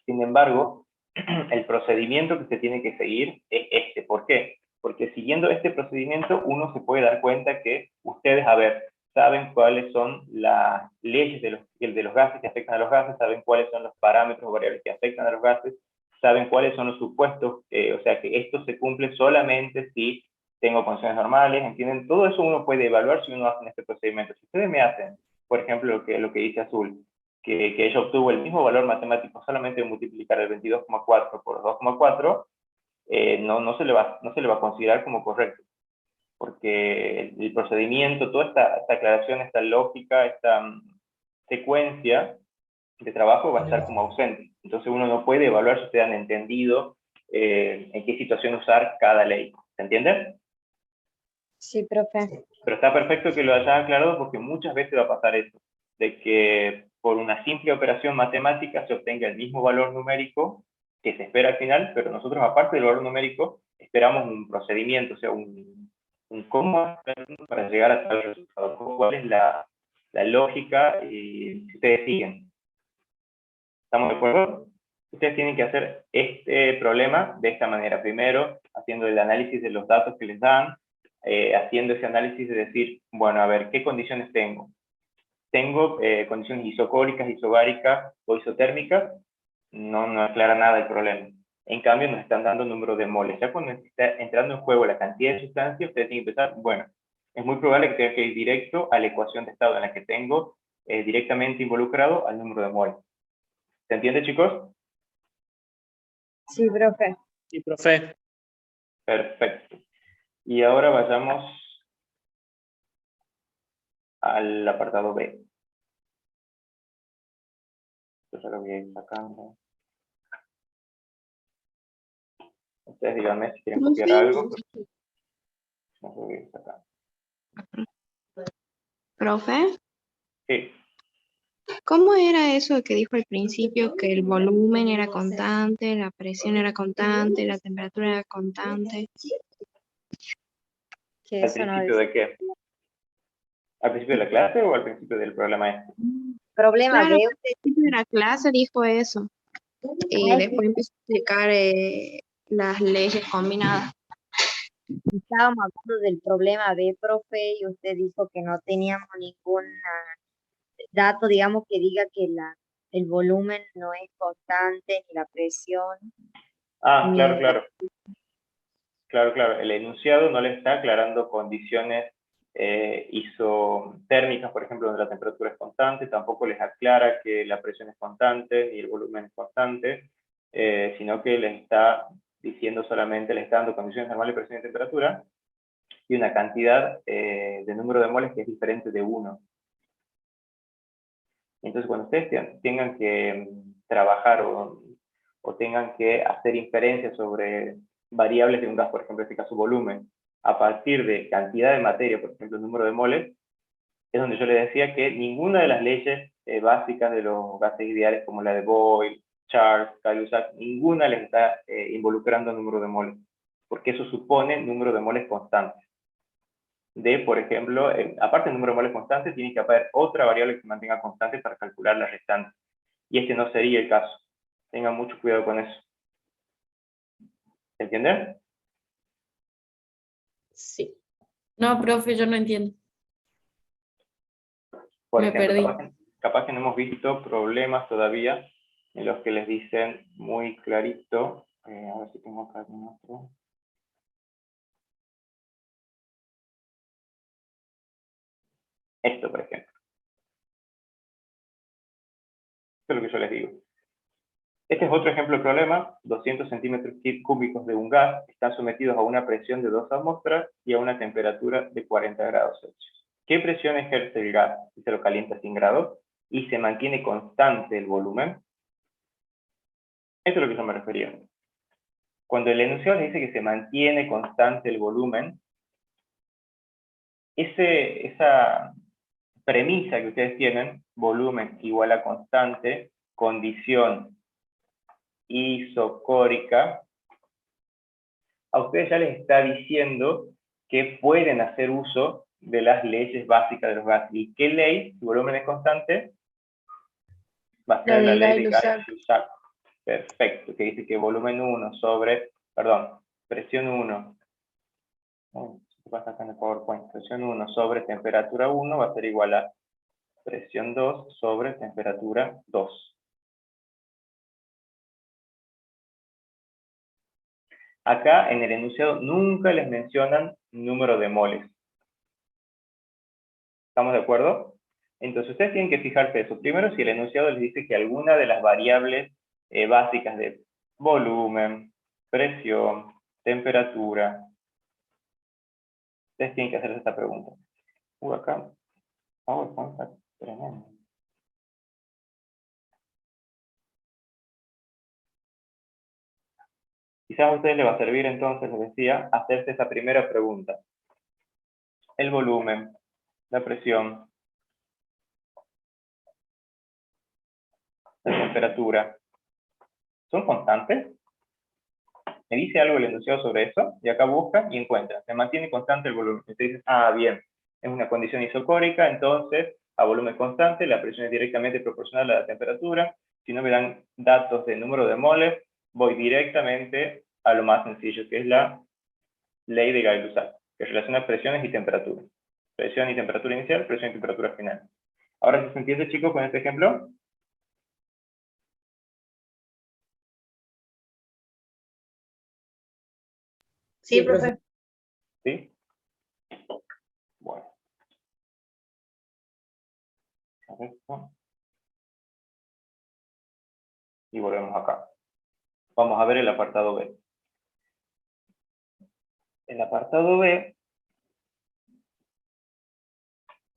Sin embargo, el procedimiento que se tiene que seguir es este. ¿Por qué? Porque siguiendo este procedimiento uno se puede dar cuenta que ustedes, a ver, saben cuáles son las leyes de los gases que afectan a los gases, saben cuáles son los parámetros o variables que afectan a los gases, saben cuáles son los supuestos, o sea que esto se cumple solamente si tengo condiciones normales, ¿entienden? Todo eso uno puede evaluar si uno hace este procedimiento. Si ustedes me hacen, por ejemplo, lo que dice Azul, que ella obtuvo el mismo valor matemático solamente de multiplicar el 22,4 por 2,4, no se le va a considerar como correcto, porque el procedimiento, toda esta aclaración, esta lógica, esta secuencia de trabajo va a estar como ausente. Entonces uno no puede evaluar si ustedes han entendido en qué situación usar cada ley. ¿Se entiende? Sí, profe. Pero está perfecto que lo hayan aclarado porque muchas veces va a pasar eso, de que por una simple operación matemática se obtenga el mismo valor numérico que se espera al final, pero nosotros, aparte del valor numérico, esperamos un procedimiento, o sea, un cómo para llegar a tal resultado, cuál es la lógica y si ustedes siguen. ¿Estamos de acuerdo? Ustedes tienen que hacer este problema de esta manera. Primero, haciendo el análisis de los datos que les dan, haciendo ese análisis de decir, bueno, a ver, ¿qué condiciones tengo? ¿Tengo condiciones isocóricas, isobáricas o isotérmicas? No aclara nada el problema. En cambio, nos están dando número de moles. Ya cuando está entrando en juego la cantidad de sustancias, ustedes tienen que pensar, bueno, es muy probable que tenga que ir directo a la ecuación de estado en la que tengo directamente involucrado al número de moles. ¿Se entiende, chicos? Sí, profe. Sí, profe. Perfecto. Y ahora vayamos al apartado B. Entonces lo voy a ir sacando. Ustedes díganme si quieren copiar algo. No lo voy a ir sacando. Profe, Sí. ¿cómo era eso que dijo al principio que el volumen era constante, la presión era constante, la temperatura era constante? Que ¿Al eso no principio es de qué? ¿Al principio de la clase o al principio del programa este? problema. Claro, B. al principio de la clase dijo eso y después empezó a explicar las leyes combinadas. Estábamos hablando del problema B, profe, y usted dijo que no teníamos ningún dato, digamos, que diga que el volumen no es constante, ni la presión, Ah, ni... claro. El enunciado no le está aclarando condiciones isotérmicas, por ejemplo, donde la temperatura es constante, tampoco les aclara que la presión es constante y el volumen es constante, sino que les está diciendo solamente, les está dando condiciones normales de presión y temperatura y una cantidad de número de moles que es diferente de 1. Entonces, cuando ustedes tengan que trabajar o tengan que hacer inferencias sobre variables de un gas, por ejemplo, en este caso volumen, a partir de cantidad de materia, por ejemplo, el número de moles, es donde yo les decía que ninguna de las leyes básicas de los gases ideales, como la de Boyle, Charles, Calusac, ninguna les está involucrando el número de moles, porque eso supone número de moles constantes. Por ejemplo, aparte del número de moles constante, tiene que haber otra variable que se mantenga constante para calcular la restante. Y este no sería el caso. Tengan mucho cuidado con eso. ¿Se entiende? Sí. No, profe, yo no entiendo. Por Me ejemplo, perdí. capaz que no hemos visto problemas todavía en los que les dicen muy clarito. A ver si tengo acá algún otro. Esto, por ejemplo. es lo que yo les digo. Este es otro ejemplo de problema. 200 centímetros cúbicos de un gas están sometidos a una presión de 2 atmósferas y a una temperatura de 40 grados Celsius. ¿Qué presión ejerce el gas si se lo calienta a 100 grados y se mantiene constante el volumen? Eso es a lo que yo me refería. Cuando el enunciado les dice que se mantiene constante el volumen, esa premisa que ustedes tienen, volumen igual a constante, condición isocórica, a ustedes ya les está diciendo que pueden hacer uso de las leyes básicas de los gases. ¿Y qué ley, si volumen es constante? Va a ser la ley de Gay-Lussac. Perfecto, que dice que volumen 1 sobre, perdón, presión 1, ¿qué pasa acá en el PowerPoint? Presión 1 sobre temperatura 1 va a ser igual a presión 2 sobre temperatura 2. Acá en el enunciado nunca les mencionan número de moles. ¿Estamos de acuerdo? Entonces ustedes tienen que fijarse eso. Primero, si el enunciado les dice que alguna de las variables básicas de volumen, presión, temperatura, ustedes tienen que hacerse esta pregunta. Acá, PowerPoint está tremendo. Quizás a ustedes les va a servir entonces, les decía, hacerse esa primera pregunta. El volumen, la presión, la temperatura, ¿son constantes? Me dice algo el enunciado sobre eso, y acá busca y encuentra. Se mantiene constante el volumen. Usted dice, ah, bien, es una condición isocórica, entonces a volumen constante la presión es directamente proporcional a la temperatura. Si no me dan datos de número de moles, voy directamente a lo más sencillo, que es la ley de Gay-Lussac, que relaciona presiones y temperaturas. Presión y temperatura inicial, presión y temperatura final. Ahora, ¿sí se entiende, chicos, con este ejemplo? Sí, profe. ¿Sí? Bueno. Esto. Y volvemos acá. Vamos a ver el apartado B. El apartado B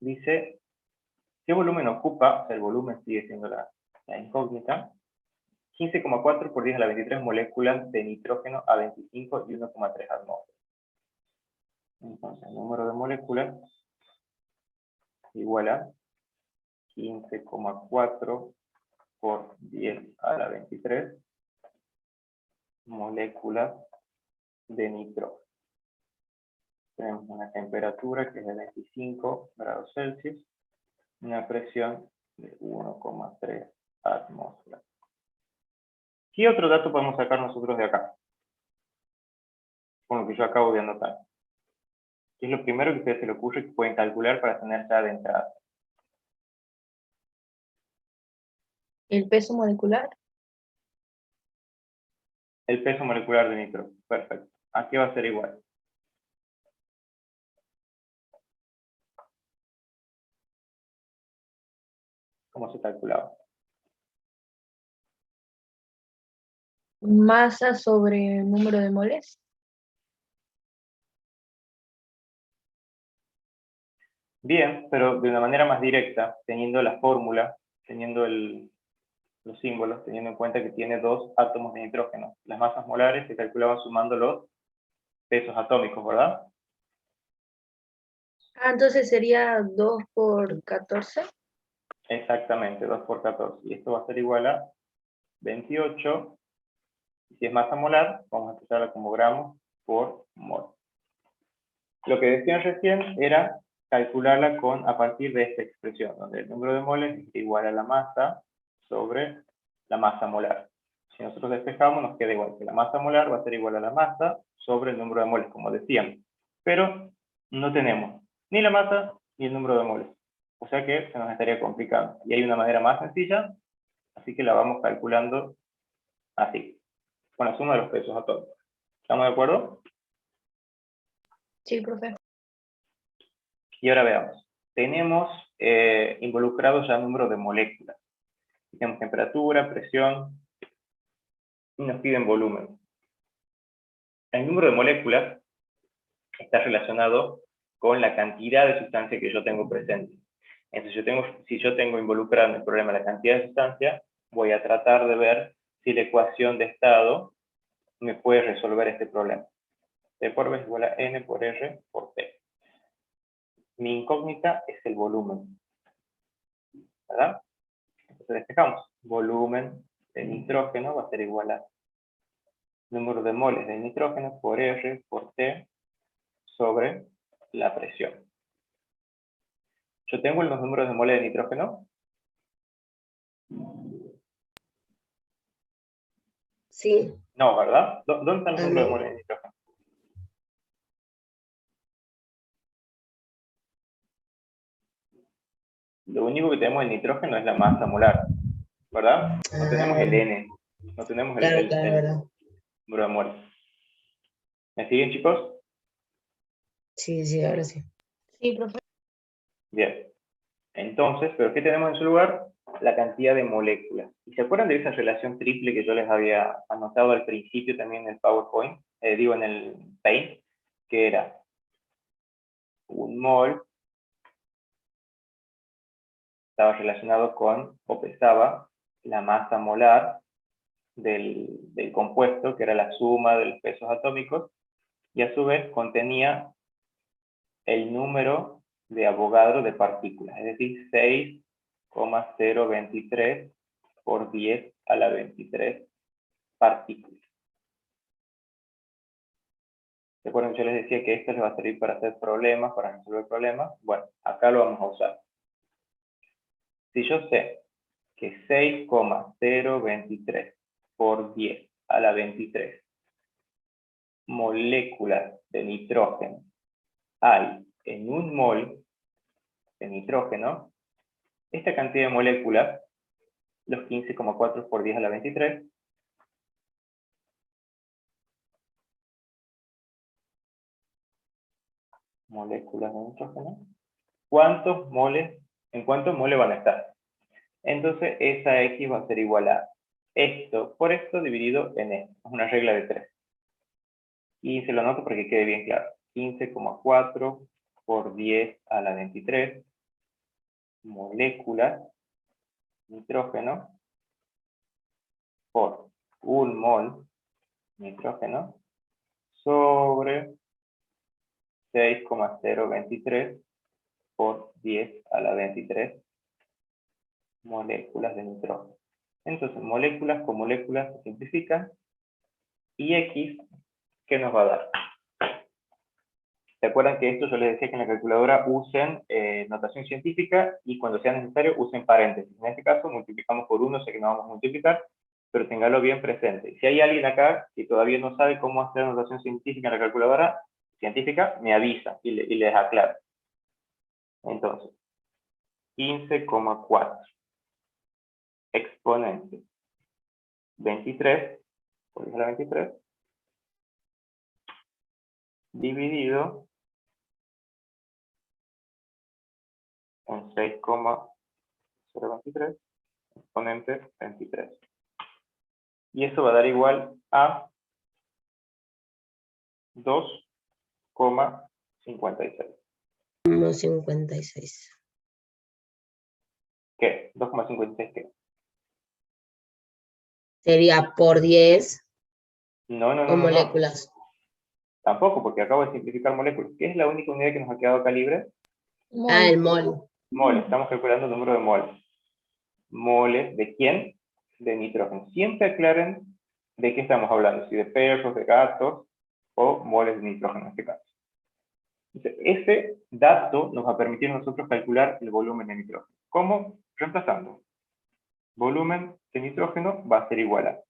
dice, ¿qué volumen ocupa? O sea, el volumen sigue siendo la incógnita. 15,4 por 10 a la 23 moléculas de nitrógeno a 25 y 1,3 atmósferas. Entonces, el número de moléculas igual a 15,4 por 10 a la 23 moléculas de nitrógeno. Tenemos una temperatura que es de 25 grados Celsius, una presión de 1,3 atmósferas. ¿Qué otro dato podemos sacar nosotros de acá? Con lo que yo acabo de anotar. ¿Qué es lo primero que a ustedes se les ocurre que pueden calcular para tener ya de entrada? El peso molecular. El peso molecular de nitrógeno. Perfecto. Aquí va a ser igual. ¿Cómo se calculaba? Masa sobre número de moles. Bien, pero de una manera más directa, teniendo la fórmula, teniendo los símbolos, teniendo en cuenta que tiene 2 átomos de nitrógeno. Las masas molares se calculaban sumando los pesos atómicos, ¿verdad? Ah, entonces sería 2 por 14. Exactamente, 2 por 14. Y esto va a ser igual a 28. Y si es masa molar, vamos a expresarla como gramos por mol. Lo que decían recién era calcularla a partir de esta expresión, donde el número de moles es igual a la masa sobre la masa molar. Si nosotros despejamos, nos queda igual que la masa molar va a ser igual a la masa sobre el número de moles, como decíamos. Pero no tenemos ni la masa ni el número de moles. O sea que se nos estaría complicando. Y hay una manera más sencilla, así que la vamos calculando así, con la suma de los pesos atómicos. ¿Estamos de acuerdo? Sí, profe. Y ahora veamos. Tenemos involucrados ya el número de moléculas. Tenemos temperatura, presión, y nos piden volumen. El número de moléculas está relacionado con la cantidad de sustancia que yo tengo presente. Entonces, si yo tengo involucrado en el problema la cantidad de sustancia, voy a tratar de ver si la ecuación de estado me puede resolver este problema. T por B es igual a N por R por T. Mi incógnita es el volumen, ¿verdad? Entonces despejamos. Volumen de nitrógeno va a ser igual a número de moles de nitrógeno por R por T sobre la presión. Yo tengo los números de moles de nitrógeno. Sí. No, ¿verdad? ¿Dónde están los Ah, números de no. moles de nitrógeno? Lo único que tenemos en nitrógeno es la masa molar, ¿verdad? No tenemos el N, no tenemos Claro, el verdad. número de moles. ¿Me siguen, chicos? Sí, ahora sí. Sí, profe. Bien. Entonces, ¿pero qué tenemos en su lugar? La cantidad de moléculas. ¿Y se acuerdan de esa relación triple que yo les había anotado al principio también en el PowerPoint? En el Paint, que era un mol estaba relacionado con, o pesaba, la masa molar del compuesto, que era la suma de los pesos atómicos, y a su vez contenía el número de Avogadro de partículas, es decir, 6,023 por 10 a la 23 partículas. ¿Se acuerdan? Yo les decía que esto les va a servir para hacer problemas, para resolver problemas. Bueno, acá lo vamos a usar. Si yo sé que 6,023 por 10 a la 23 moléculas de nitrógeno hay en un mol de nitrógeno, esta cantidad de moléculas, los 15,4 por 10 a la 23, moléculas de nitrógeno, ¿en cuántos moles van a estar? Entonces, esa X va a ser igual a esto por esto dividido en esto. Es una regla de 3. Y se lo anoto para que quede bien claro. 15,4 por 10 a la 23 moléculas de nitrógeno por un mol de nitrógeno sobre 6,023 por 10 a la 23 moléculas de nitrógeno. Entonces, moléculas con moléculas se simplifican. Y X, ¿qué nos va a dar? ¿Se acuerdan que esto yo les decía que en la calculadora usen notación científica y cuando sea necesario usen paréntesis? En este caso multiplicamos por 1, sé que no vamos a multiplicar, pero téngalo bien presente. Si hay alguien acá que todavía no sabe cómo hacer notación científica en la calculadora científica, me avisa y les aclaro. Entonces, 15,4 exponente 23 por 10 a la 23 dividido en 6,023 exponente 23. Y eso va a dar igual a 2,56. 1,56. ¿Qué? 2,56 ¿qué? Sería por 10 No, o moléculas. Tampoco, porque acabo de simplificar moléculas. ¿Qué es la única unidad que nos ha quedado acá libre? Ah, el mol. Moles. Estamos calculando el número de moles. ¿Moles de quién? De nitrógeno. Siempre aclaren de qué estamos hablando, si de perros, de gatos o moles de nitrógeno en este caso. Entonces, ese dato nos va a permitir a nosotros calcular el volumen de nitrógeno. ¿Cómo? Reemplazando. Volumen de nitrógeno va a ser igual a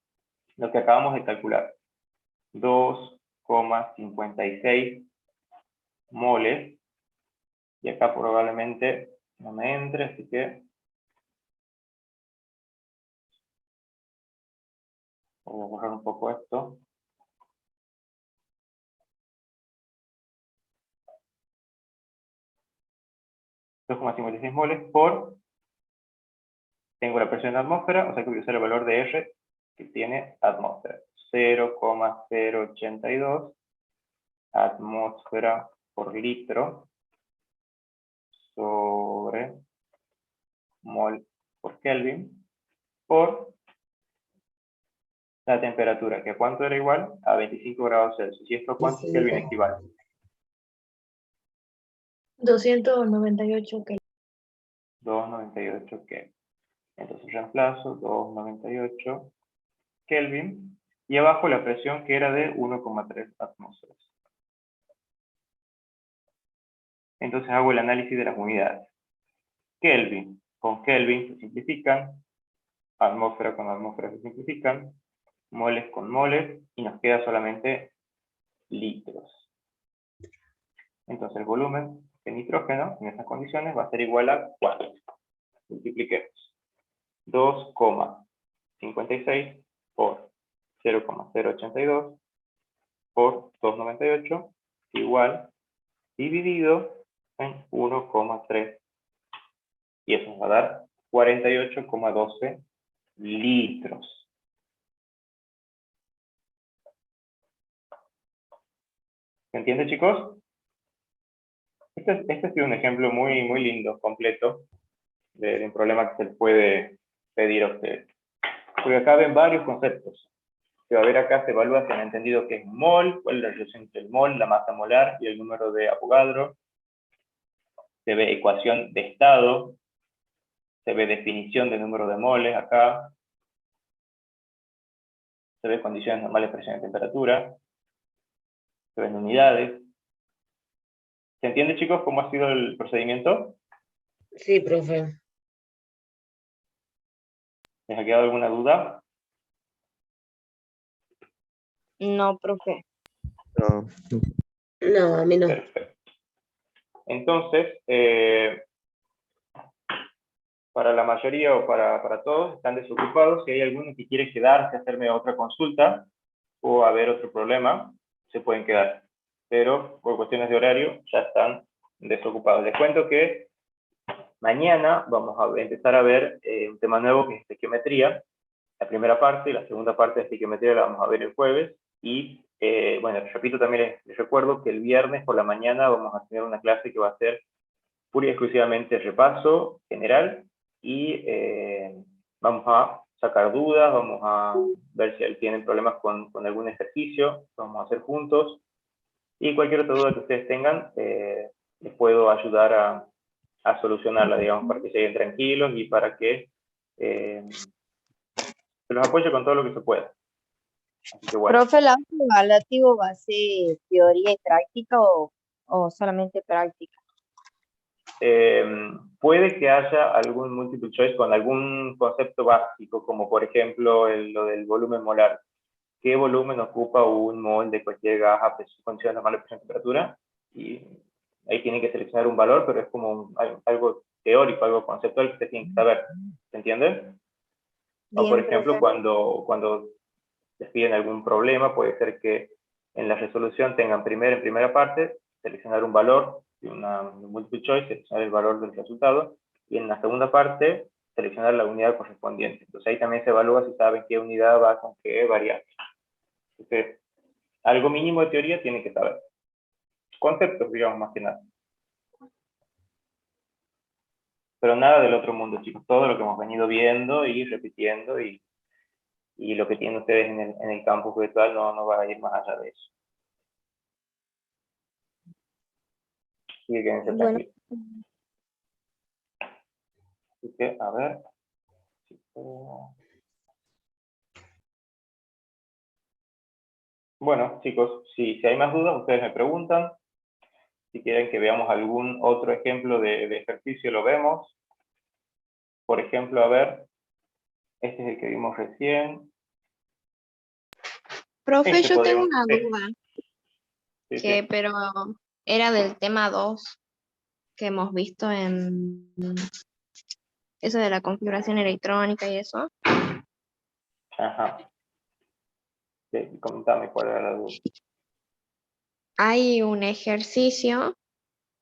lo que acabamos de calcular. 2,56 moles. Y acá probablemente no me entre, así que voy a borrar un poco esto. $2,56 moles por tengo la presión en atmósfera, o sea que voy a usar el valor de R que tiene atmósfera. 0,082 atmósfera por litro sobre mol por Kelvin por la temperatura, que a cuánto era igual a 25 grados Celsius. ¿Y esto a cuántos Kelvin equivale? 298 Kelvin. 298 Kelvin. Entonces reemplazo 298 Kelvin y abajo la presión que era de 1,3 atmósferas. Entonces hago el análisis de las unidades. Kelvin con Kelvin se simplifican, atmósfera con atmósfera se simplifican, moles con moles, y nos queda solamente litros. Entonces el volumen de nitrógeno en estas condiciones va a ser igual a 4. Multipliquemos. 2,56 por 0,082 por 298 igual dividido en 1,3. Y eso nos va a dar 48,12 litros. ¿Se entiende, chicos? Este ha sido un ejemplo muy lindo, completo, de un problema que se les puede pedir a ustedes. Porque acá ven varios conceptos. Se va a ver acá, se evalúa si han entendido qué es un mol, cuál es la relación entre el mol, la masa molar y el número de Avogadro. Se ve ecuación de estado. Se ve definición de número de moles acá. Se ve condiciones normales de presión y temperatura. Se ven unidades. ¿Se entiende, chicos, cómo ha sido el procedimiento? Sí, profe. ¿Les ha quedado alguna duda? No, profe. No, a mí no. Perfecto. Entonces, para la mayoría o para todos, están desocupados. Si hay alguno que quiere quedarse a hacerme otra consulta o a ver otro problema, se pueden quedar. Pero por cuestiones de horario ya están desocupados. Les cuento que mañana vamos a empezar a ver un tema nuevo que es estequiometría. La primera parte y la segunda parte de estequiometría la vamos a ver el jueves. Y bueno, repito, también les recuerdo que el viernes por la mañana vamos a tener una clase que va a ser pura y exclusivamente repaso general y vamos a sacar dudas, vamos a ver si tienen problemas con algún ejercicio, vamos a hacer juntos, y cualquier otra duda que ustedes tengan, les puedo ayudar a solucionarla, digamos, para que se lleguen tranquilos y para que se los apoye con todo lo que se pueda. Así que bueno. Profe, ¿el auto evaluativo va a ser teoría y práctica o solamente práctica? Puede que haya algún multiple choice con algún concepto básico, como por ejemplo lo del volumen molar. ¿Qué volumen ocupa un mol de cualquier gas a condiciones normales de presión y temperatura? Y ahí tienen que seleccionar un valor, pero es como algo teórico, algo conceptual que usted tiene que saber. ¿Se entiende? O por ejemplo, cuando les piden algún problema, puede ser que en la resolución tengan en primera parte, seleccionar un valor de una multiple choice, seleccionar el valor del resultado, y en la segunda parte, seleccionar la unidad correspondiente. Entonces ahí también se evalúa si saben qué unidad va con qué variable. Entonces, algo mínimo de teoría tienen que saber. Conceptos, digamos, más que nada. Pero nada del otro mundo, chicos. Todo lo que hemos venido viendo y repitiendo y lo que tienen ustedes en el campus virtual no va a ir más allá de eso. Así que quédense tranquilos. Así que, a ver. Bueno, chicos, si hay más dudas, ustedes me preguntan. Si quieren que veamos algún otro ejemplo de ejercicio, lo vemos. Por ejemplo, a ver, este es el que vimos recién. Profe, Este yo tengo podríamos- una duda, sí. pero era del tema 2 que hemos visto en eso de la configuración electrónica y eso. Ajá. Sí, comentame cuál era la duda. Hay un ejercicio,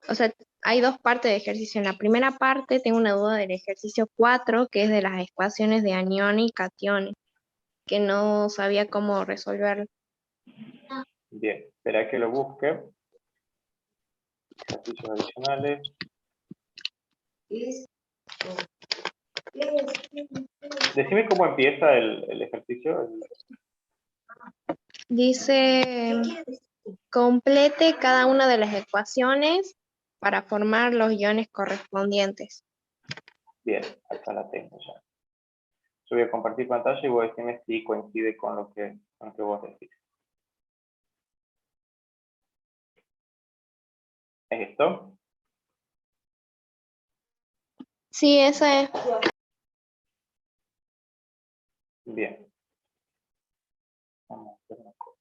o sea, hay dos partes de ejercicio. En la primera parte tengo una duda del ejercicio 4, que es de las ecuaciones de aniones y cationes, que no sabía cómo resolverlo. Bien, espera que lo busque. Ejercicios adicionales. Decime cómo empieza el ejercicio. Dice, complete cada una de las ecuaciones para formar los iones correspondientes. Bien, acá la tengo ya. Yo voy a compartir pantalla y voy a decirme si coincide con lo que vos decís. ¿Es esto? Sí, esa es. Bien. Vamos a hacer una cosa.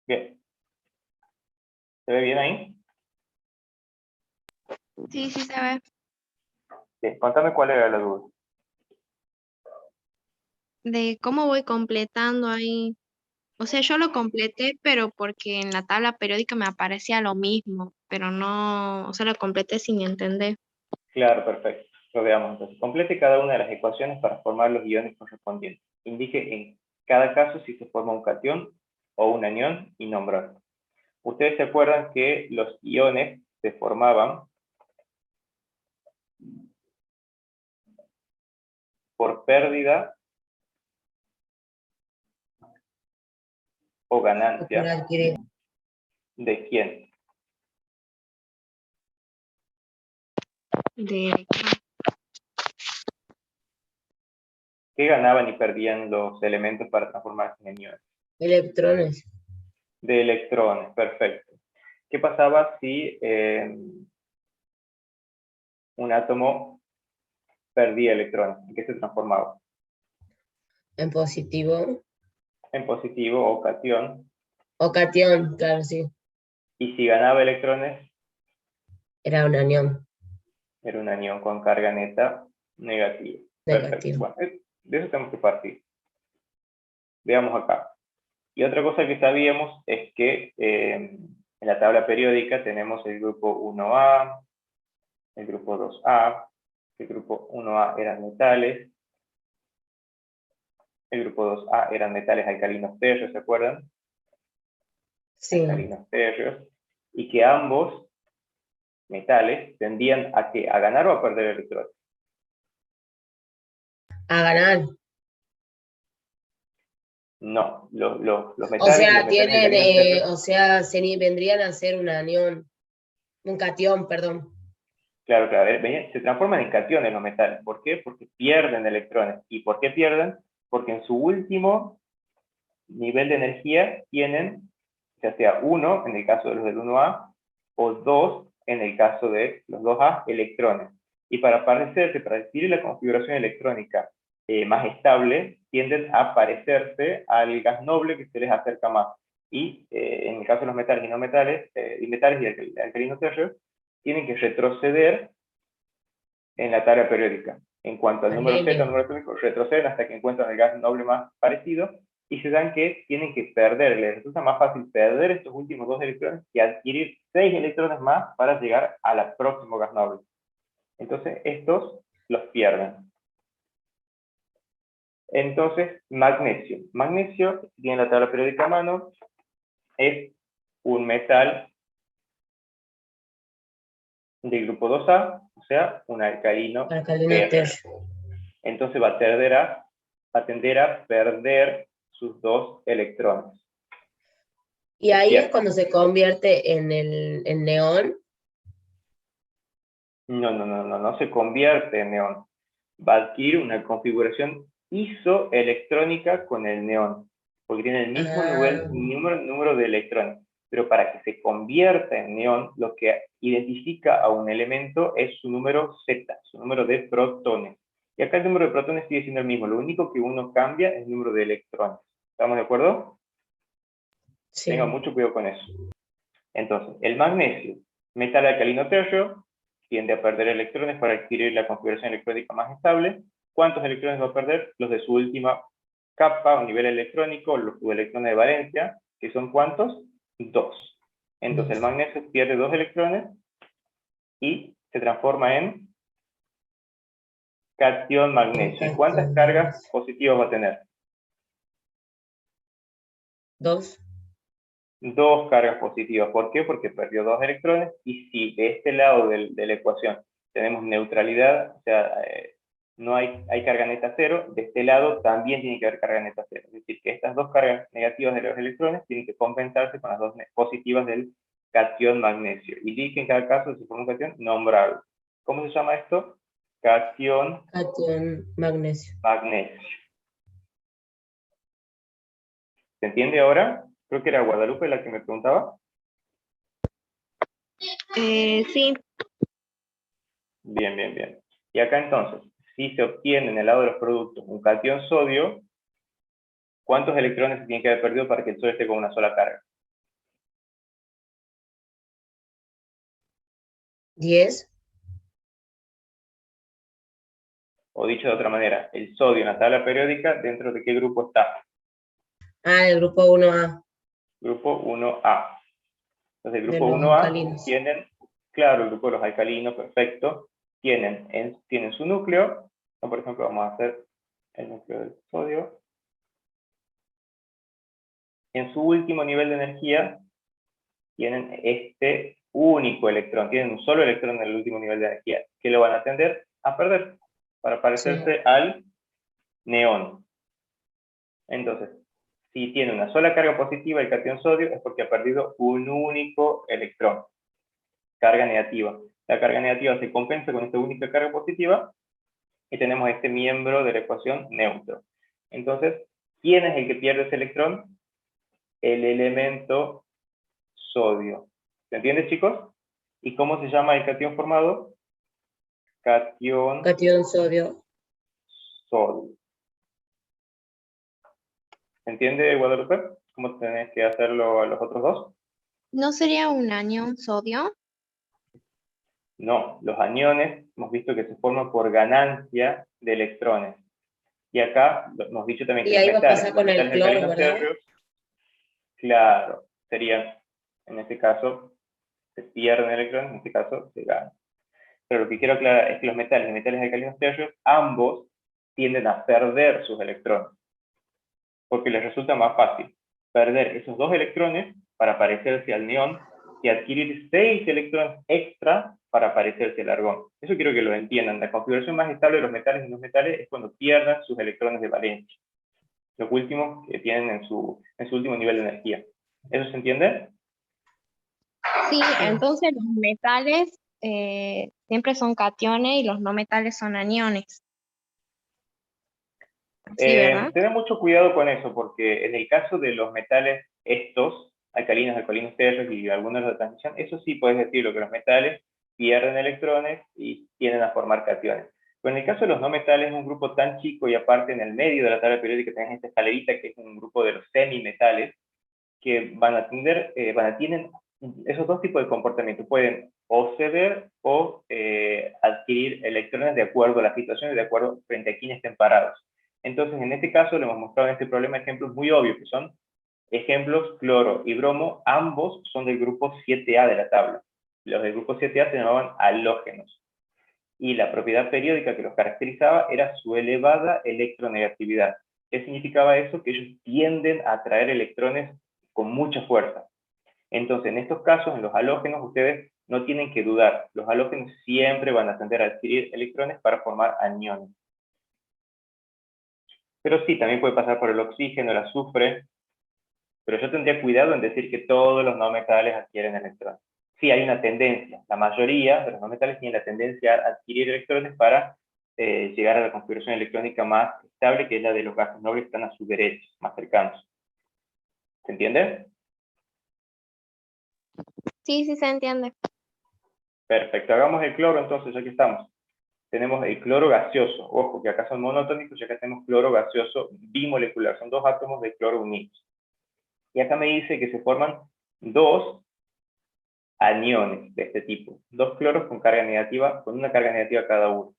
Bien. ¿Se ve bien ahí? Sí, sí se ve. Bien, contame cuál era la duda. De cómo voy completando ahí. O sea, yo lo completé, pero porque en la tabla periódica me aparecía lo mismo, pero no, o sea, lo completé sin entender. Claro, perfecto. Lo veamos entonces. Complete cada una de las ecuaciones para formar los iones correspondientes. Indique en cada caso si se forma un cation o un anión y nombrarlo. Ustedes se acuerdan que los iones se formaban por pérdida o ganancia Por adquirir. de quién. De, ¿Qué ganaban y perdían los elementos para transformarse en iones? Electrones. De electrones, perfecto. ¿Qué pasaba si un átomo perdía electrones? ¿En qué se transformaba? En positivo. En positivo o cation. O cation, claro, sí. Y si ganaba electrones, Era un anión era un anión con carga neta negativa. Perfecto. negativo. Bueno, de eso tenemos que partir. Veamos acá. Y otra cosa que sabíamos es que en la tabla periódica tenemos el grupo 1A, el grupo 2A, el grupo 1A eran metales, el grupo 2A eran metales alcalinos tercios, ¿se acuerdan? Sí. Alcalinos tercios, y que ambos metales tendían a ganar o a perder electrones. A ganar. No, los O metales, sea, los metales tienen, alcalinos tercios, o sea, vendrían a ser un anión, un cation, perdón. claro, se transforman en cationes los metales. ¿Por qué? Porque pierden electrones. ¿Y por qué pierden? Porque en su último nivel de energía tienen, ya sea 1 en el caso de los del 1A, o 2 en el caso de los 2A, electrones. Y para adquirir la configuración electrónica más estable, tienden a parecerse al gas noble que se les acerca más. Y en el caso de los metales y no metales, y metales y alcalinos tercios, tienen que retroceder en la tabla periódica. En cuanto al número Z, número atómico, retroceden hasta que encuentran el gas noble más parecido y se dan que tienen que perder. Les resulta más fácil perder estos últimos 2 electrones que adquirir 6 electrones más para llegar al próximo gas noble. Entonces, estos los pierden. Entonces, magnesio. Magnesio, si tienen la tabla periódica a mano, es un metal del grupo 2A, o sea, un alcalino tercio. Entonces va a tender a perder sus 2 electrones. Y ahí es cuando se convierte en el neón. No se convierte en neón. Va a adquirir una configuración isoelectrónica con el neón, porque tiene el mismo número de electrones. pero para que se convierta en neón, lo que identifica a un elemento es su número Z, su número de protones. Y acá el número de protones sigue siendo el mismo, lo único que uno cambia es el número de electrones. ¿Estamos de acuerdo? Sí. Tengan mucho cuidado con eso. Entonces, el magnesio, metal alcalino tercio, tiende a perder electrones para adquirir la configuración electrónica más estable. ¿Cuántos electrones va a perder? Los de su última capa o nivel electrónico, los subelectrones de valencia, que son ¿cuántos? 2. Entonces el magnesio pierde 2 electrones y se transforma en cation magnesio. ¿Y cuántas cargas positivas va a tener? 2. 2 cargas positivas. ¿Por qué? Porque perdió 2 electrones, y si de este lado de la ecuación tenemos neutralidad, o sea, no hay carga neta cero, de este lado también tiene que haber carga neta cero. Es decir, que estas 2 cargas negativas de los electrones tienen que compensarse con las 2 positivas del cation magnesio. Y di que en cada caso de su forma cation, nombrarlo. ¿Cómo se llama esto? Cation magnesio. magnesio. ¿Se entiende ahora? Creo que era Guadalupe la que me preguntaba. Sí, Bien, bien, bien. Y acá entonces, si se obtiene en el lado de los productos un cation sodio, ¿cuántos electrones se tienen que haber perdido para que el sodio esté con una sola carga? 10. O dicho de otra manera, el sodio en la tabla periódica, ¿dentro de qué grupo está? El grupo 1A. Grupo 1A. Entonces, el De grupo los 1A alcalinos. tienen, claro, el grupo de los alcalinos, perfecto, tienen su núcleo. Por ejemplo, vamos a hacer el núcleo del sodio. En su último nivel de energía, tienen este único electrón, tienen un solo electrón en el último nivel de energía, que lo van a tender a perder, para parecerse al neón. Entonces, si tiene una sola carga positiva el cation sodio, es porque ha perdido un único electrón. Carga negativa. La carga negativa se compensa con esta única carga positiva, y tenemos este miembro de la ecuación neutro. Entonces, ¿quién es el que pierde ese electrón? El elemento sodio. ¿Se entiende, chicos? ¿Y cómo se llama el cation formado? Cation sodio. sodio. ¿Se entiende, Guadalupe? ¿Cómo tenés que hacerlo a los otros dos? ¿no sería un anión sodio? No, los aniones hemos visto que se forman por ganancia de electrones. Y acá hemos dicho también que Y ahí va a metales, pasar con el metales cloro, alcalinos ¿verdad? térreos, claro, serían, en este caso, se pierden electrones, en este caso se ganan. Pero lo que quiero aclarar es que los metales y metales alcalinos térreos, ambos tienden a perder sus electrones, porque les resulta más fácil perder esos 2 electrones para parecerse al neón y adquirir 6 electrones extra para parecerse al argón. Eso quiero que lo entiendan. La configuración más estable de los metales y los metales es cuando pierdan sus electrones de valencia, los últimos que tienen en su último nivel de energía. ¿Eso se entiende? Sí, entonces los metales siempre son cationes y los no metales son aniones. Sí, ¿verdad? Tener mucho cuidado con eso, porque en el caso de los metales estos, alcalinos térreos y algunos de los de transición, eso sí puedes decirlo, que los metales pierden electrones y tienden a formar cationes. Pero en el caso de los no metales, es un grupo tan chico, y aparte en el medio de la tabla periódica tenés esta escalerita que es un grupo de los semimetales, que tienen esos 2 tipos de comportamiento. Pueden o ceder o adquirir electrones de acuerdo a la situación y de acuerdo frente a quienes estén parados. Entonces, en este caso, le hemos mostrado en este problema ejemplos muy obvios, que son ejemplos cloro y bromo, ambos son del grupo 7A de la tabla. Los del grupo 7A se llamaban halógenos. Y la propiedad periódica que los caracterizaba era su elevada electronegatividad. ¿Qué significaba eso? Que ellos tienden a atraer electrones con mucha fuerza. Entonces, en estos casos, en los halógenos, ustedes no tienen que dudar. Los halógenos siempre van a tender a adquirir electrones para formar aniones. Pero sí, también puede pasar por el oxígeno, el azufre. Pero yo tendría cuidado en decir que todos los no metales adquieren electrones. Sí, hay una tendencia. La mayoría de los no metales tienen la tendencia a adquirir electrones para llegar a la configuración electrónica más estable, que es la de los gases nobles que están a su derecha, más cercanos. ¿Se entiende? Sí, sí se entiende. Perfecto, hagamos el cloro entonces, ya que estamos. Tenemos el cloro gaseoso. Ojo, que acá son monotónicos, ya que tenemos cloro gaseoso bimolecular. Son dos átomos de cloro unidos. Y acá me dice que se forman dos aniones de este tipo. Dos cloros con carga negativa, con una carga negativa cada uno.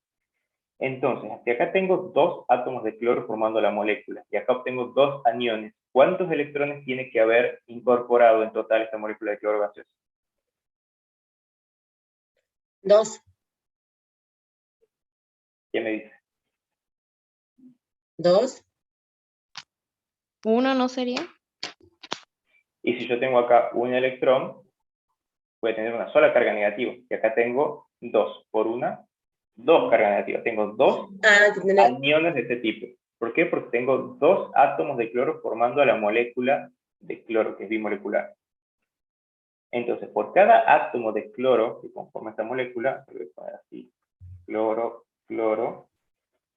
Entonces, si acá tengo dos átomos de cloro formando la molécula, y acá obtengo dos aniones, ¿cuántos electrones tiene que haber incorporado en total esta molécula de cloro gaseoso? 2. ¿Quién me dice? 2. ¿Uno no sería? Y si yo tengo acá un electrón, voy a tener una sola carga negativa. Y acá tengo dos. Por una, dos cargas negativas. Tengo dos aniones de este tipo. ¿Por qué? Porque tengo dos átomos de cloro formando la molécula de cloro, que es bimolecular. Entonces, por cada átomo de cloro que conforma esta molécula, voy a poner así, cloro, cloro,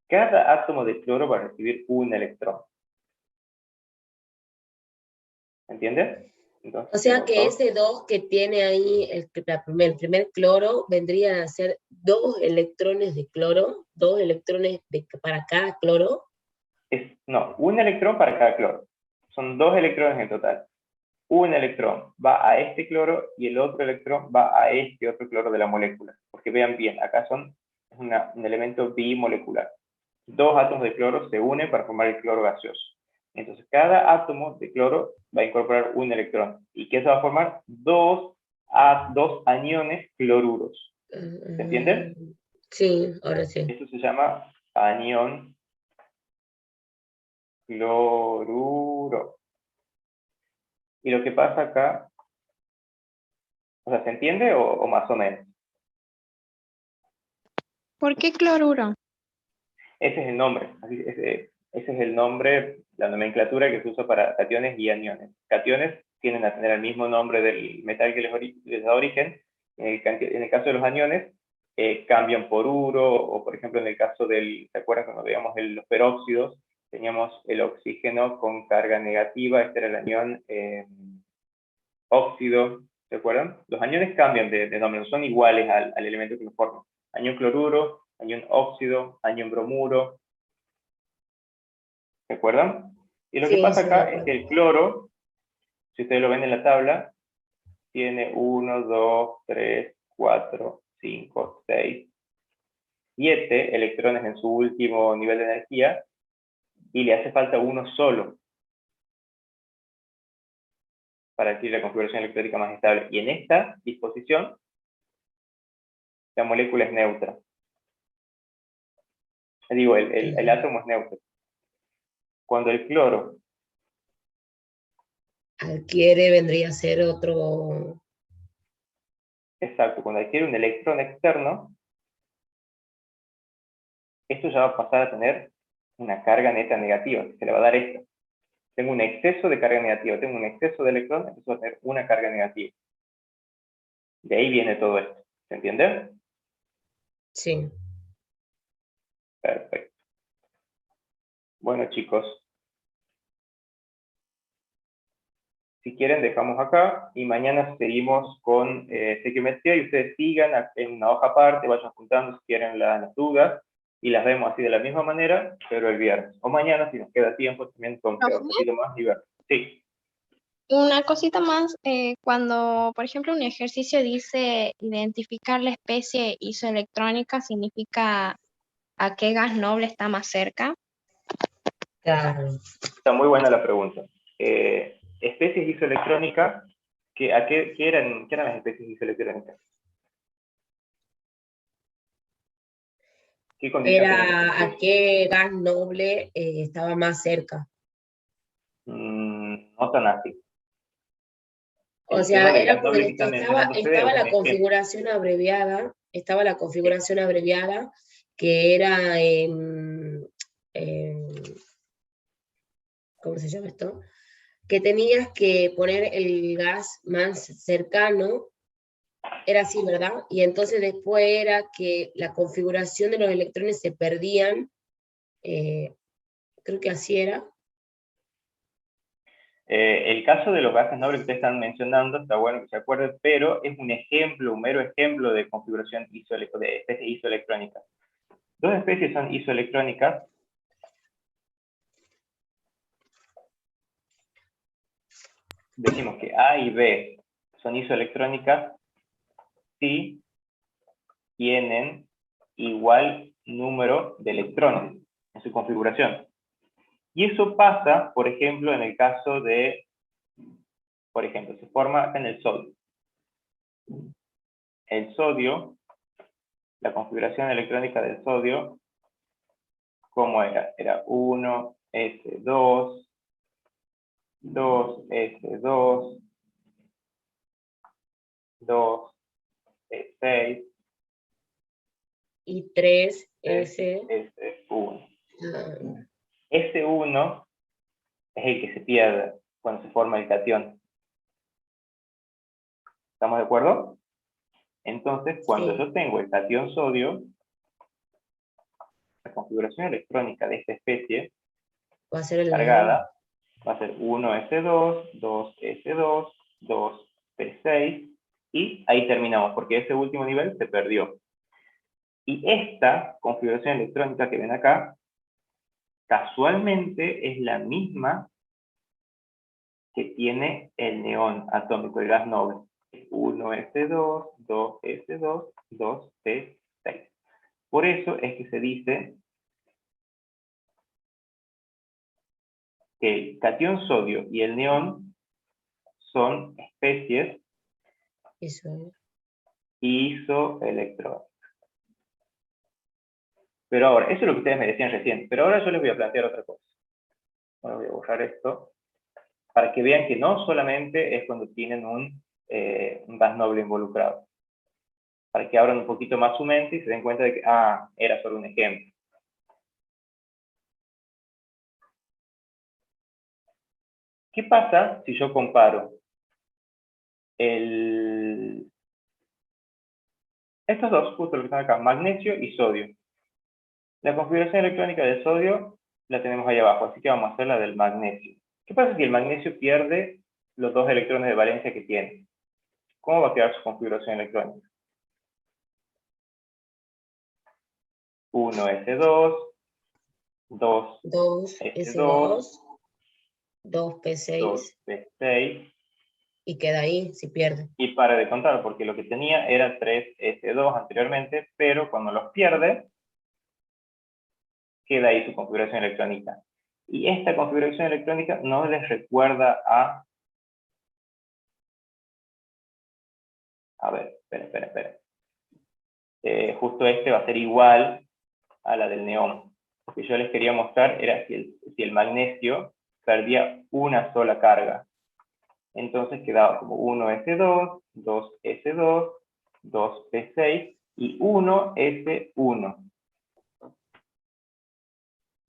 cada átomo de cloro va a recibir un electrón. ¿Entiendes? Entonces, O sea tengo que dos. ese 2 que tiene ahí el primer cloro vendrían a ser 2 electrones de cloro, 2 electrones para cada cloro. No, un electrón para cada cloro. Son dos electrones en total. Un electrón va a este cloro y el otro electrón va a este otro cloro de la molécula. Porque vean bien, acá son un elemento bimolecular. Dos átomos de cloro se unen para formar el cloro gaseoso. Entonces, cada átomo de cloro va a incorporar un electrón. ¿Y qué se va a formar? Dos aniones cloruros. ¿Se entiende? Sí, ahora sí. Esto se llama anión cloruro. Y lo que pasa acá, o sea, ¿se entiende o más o menos? ¿Por qué cloruro? Ese es el nombre. Ese es el nombre, la nomenclatura que se usa para cationes y aniones. Cationes tienden a tener el mismo nombre del metal que les da origen. En el caso de los aniones, cambian por uro, o por ejemplo en el caso del, ¿se acuerdan cuando veíamos los peróxidos? Teníamos el oxígeno con carga negativa, este era el anión óxido, ¿se acuerdan? Los aniones cambian de nombre, no son iguales al elemento que lo forman. Anión cloruro, anión óxido, anión bromuro, ¿se acuerdan? Y lo que Sí, pasa sí, me acá acuerdo. es que el cloro, si ustedes lo ven en la tabla, tiene 1, 2, 3, 4, 5, 6, 7 electrones en su último nivel de energía, y le hace falta uno solo para adquirir la configuración electrónica más estable. Y en esta disposición, la molécula es neutra. Digo, el átomo es neutro. Cuando el cloro Adquiere, vendría a ser otro. exacto, cuando adquiere un electrón externo, esto ya va a pasar a tener una carga neta negativa, se le va a dar esto. Tengo un exceso de carga negativa, tengo un exceso de electrones, entonces va a tener una carga negativa. De ahí viene todo esto. ¿Se entiende? Sí. Perfecto. Bueno, chicos. Si quieren, dejamos acá y mañana seguimos con estequiometría y ustedes sigan en una hoja aparte, vayan juntando si quieren las dudas y las vemos así de la misma manera, pero el viernes. O mañana, si nos queda tiempo, también con un poquito más diverso. Sí. Una cosita más, cuando, por ejemplo, un ejercicio dice identificar la especie isoelectrónica, ¿significa a qué gas noble está más cerca? Claro. Está muy buena la pregunta. Especies isoelectrónicas, ¿qué eran las especies isoelectrónicas? ¿Qué condición tenían Era estas a especies? qué gas noble estaba más cerca. No tan así. O El tema sea, del era gas porque noble que está mencionando ustedes estaba es un la ejemplo. configuración abreviada, que era ¿cómo se llama esto? Que tenías que poner el gas más cercano, era así, ¿verdad? Y entonces después era que la configuración de los electrones se perdían, creo que así era. El caso de los gases nobles que ustedes están mencionando, está bueno que se acuerden, pero es un ejemplo, un mero ejemplo de configuración de especies isoelectrónicas. Dos especies son isoelectrónicas. Decimos que A y B son isoelectrónicas si tienen igual número de electrones en su configuración. Y eso pasa, por ejemplo, en el caso de, por ejemplo, se forma acá en el sodio. El sodio, la configuración electrónica del sodio, ¿cómo era? Era 1s2, 2s2, 2s6 Y 3S. S1. Ah, S1 es el que se pierde cuando se forma el catión. ¿Estamos de acuerdo? Entonces, cuando sí, yo tengo el catión sodio, la configuración electrónica de esta especie va a ser el neón. cargada va a ser 1s2, 2s2, 2p6, y ahí terminamos, porque ese último nivel se perdió. Y esta configuración electrónica que ven acá, casualmente es la misma que tiene el neón atómico, el gas noble. 1s2, 2s2, 2p6. Por eso es que se dice que el catión sodio y el neón son especies Eso. isoelectrónicas. Pero ahora, eso es lo que ustedes me decían recién, pero ahora yo les voy a plantear otra cosa. Bueno, voy a borrar esto, para que vean que no solamente es cuando tienen un gas noble involucrado. Para que abran un poquito más su mente y se den cuenta de que, era solo un ejemplo. ¿Qué pasa si yo comparo estos dos, justo lo que están acá, magnesio y sodio? La configuración electrónica del sodio la tenemos ahí abajo, así que vamos a hacer la del magnesio. ¿Qué pasa si el magnesio pierde los dos electrones de valencia que tiene? ¿Cómo va a quedar su configuración electrónica? 1s2, 2s2, 2S2, 2P6, 2p6, y queda ahí si pierde. y para de contar, porque lo que tenía era 3s2 anteriormente, pero cuando los pierde, queda ahí su configuración electrónica. Y esta configuración electrónica no les recuerda a... A ver, espera. Justo este va a ser igual a la del neón. Lo que yo les quería mostrar era si el magnesio perdía una sola carga. Entonces quedaba como 1s2, 2s2, 2p6 y 1s1.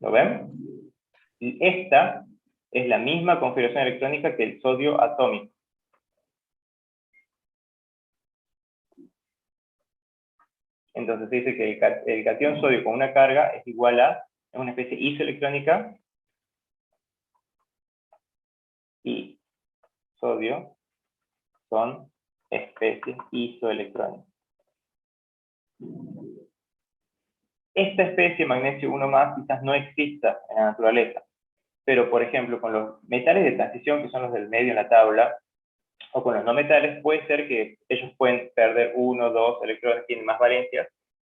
¿Lo ven? Y esta es la misma configuración electrónica que el sodio atómico. Entonces se dice que el catión sodio con una carga es igual a una especie isoelectrónica, y sodio son especies isoelectrónicas. Esta especie, magnesio 1 más, quizás no exista en la naturaleza, pero por ejemplo con los metales de transición, que son los del medio en la tabla, o con los no metales, puede ser que ellos pueden perder 1, 2 electrones, tienen más valencias.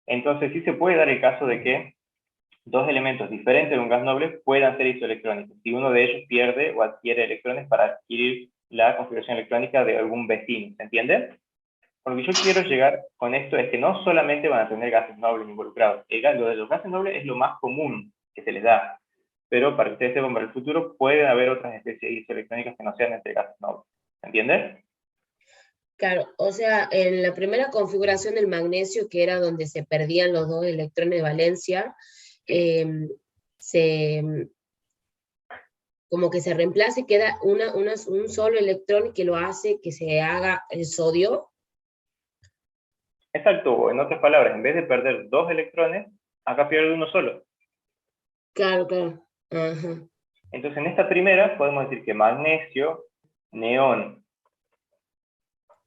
Entonces sí se puede dar el caso de que dos elementos diferentes de un gas noble puedan ser isoelectrónicos, si uno de ellos pierde o adquiere electrones para adquirir la configuración electrónica de algún vecino, ¿se entiende? Lo que yo quiero llegar con esto es que no solamente van a tener gases nobles involucrados. Lo de los gases nobles es lo más común que se les da, pero para que ustedes sepan para el futuro, pueden haber otras especies isoelectrónicas que no sean entre gases nobles. ¿Se entiende? Claro, o sea, en la primera configuración del magnesio, que era donde se perdían los dos electrones de valencia, como que se reemplaza y queda un solo electrón que lo hace que se haga el sodio. Exacto, o en otras palabras, en vez de perder dos electrones, acá pierde uno solo. Claro. Ajá. Entonces, en esta primera podemos decir que magnesio, neón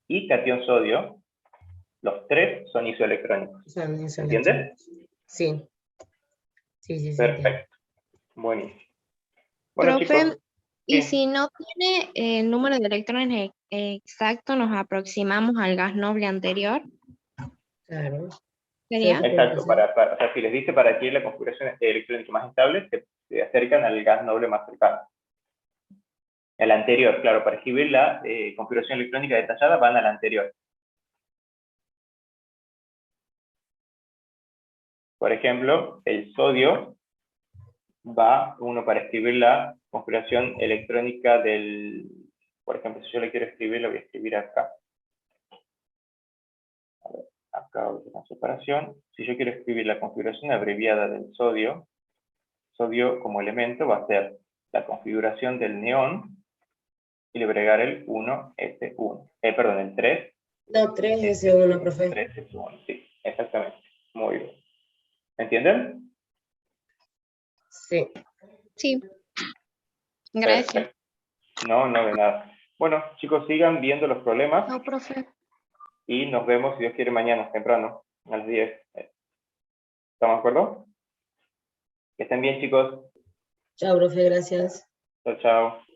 y catión sodio, los tres son isoelectrónicos. ¿Entiendes? Sí. Sí. Perfecto. Buenísimo. Bueno, Profe, chicos, y sí. si no tiene el número de electrones exacto, nos aproximamos al gas noble anterior. Claro. ¿Sería? Exacto, o sea, si les dice para adquirir la configuración electrónica más estable, se acercan al gas noble más cercano. El anterior, claro, para escribir la configuración electrónica detallada van al anterior. Por ejemplo, el sodio va uno para escribir la configuración electrónica del... Por ejemplo, si yo le quiero escribir, lo voy a escribir acá. A ver, acá voy a hacer una separación. Si yo quiero escribir la configuración abreviada del sodio, sodio como elemento va a ser la configuración del neón y le agregar el 1S1. Perdón, el 3. No, 3S1, profe. 3S1, sí, exactamente. Muy bien. ¿Entienden? Sí. Sí. Gracias. Perfecto. No, de nada. Bueno, chicos, sigan viendo los problemas No, profe. y nos vemos, si Dios quiere, mañana, temprano, a las 10. ¿Estamos de acuerdo? Que estén bien, chicos. Chao, profe, gracias. Chao, chao.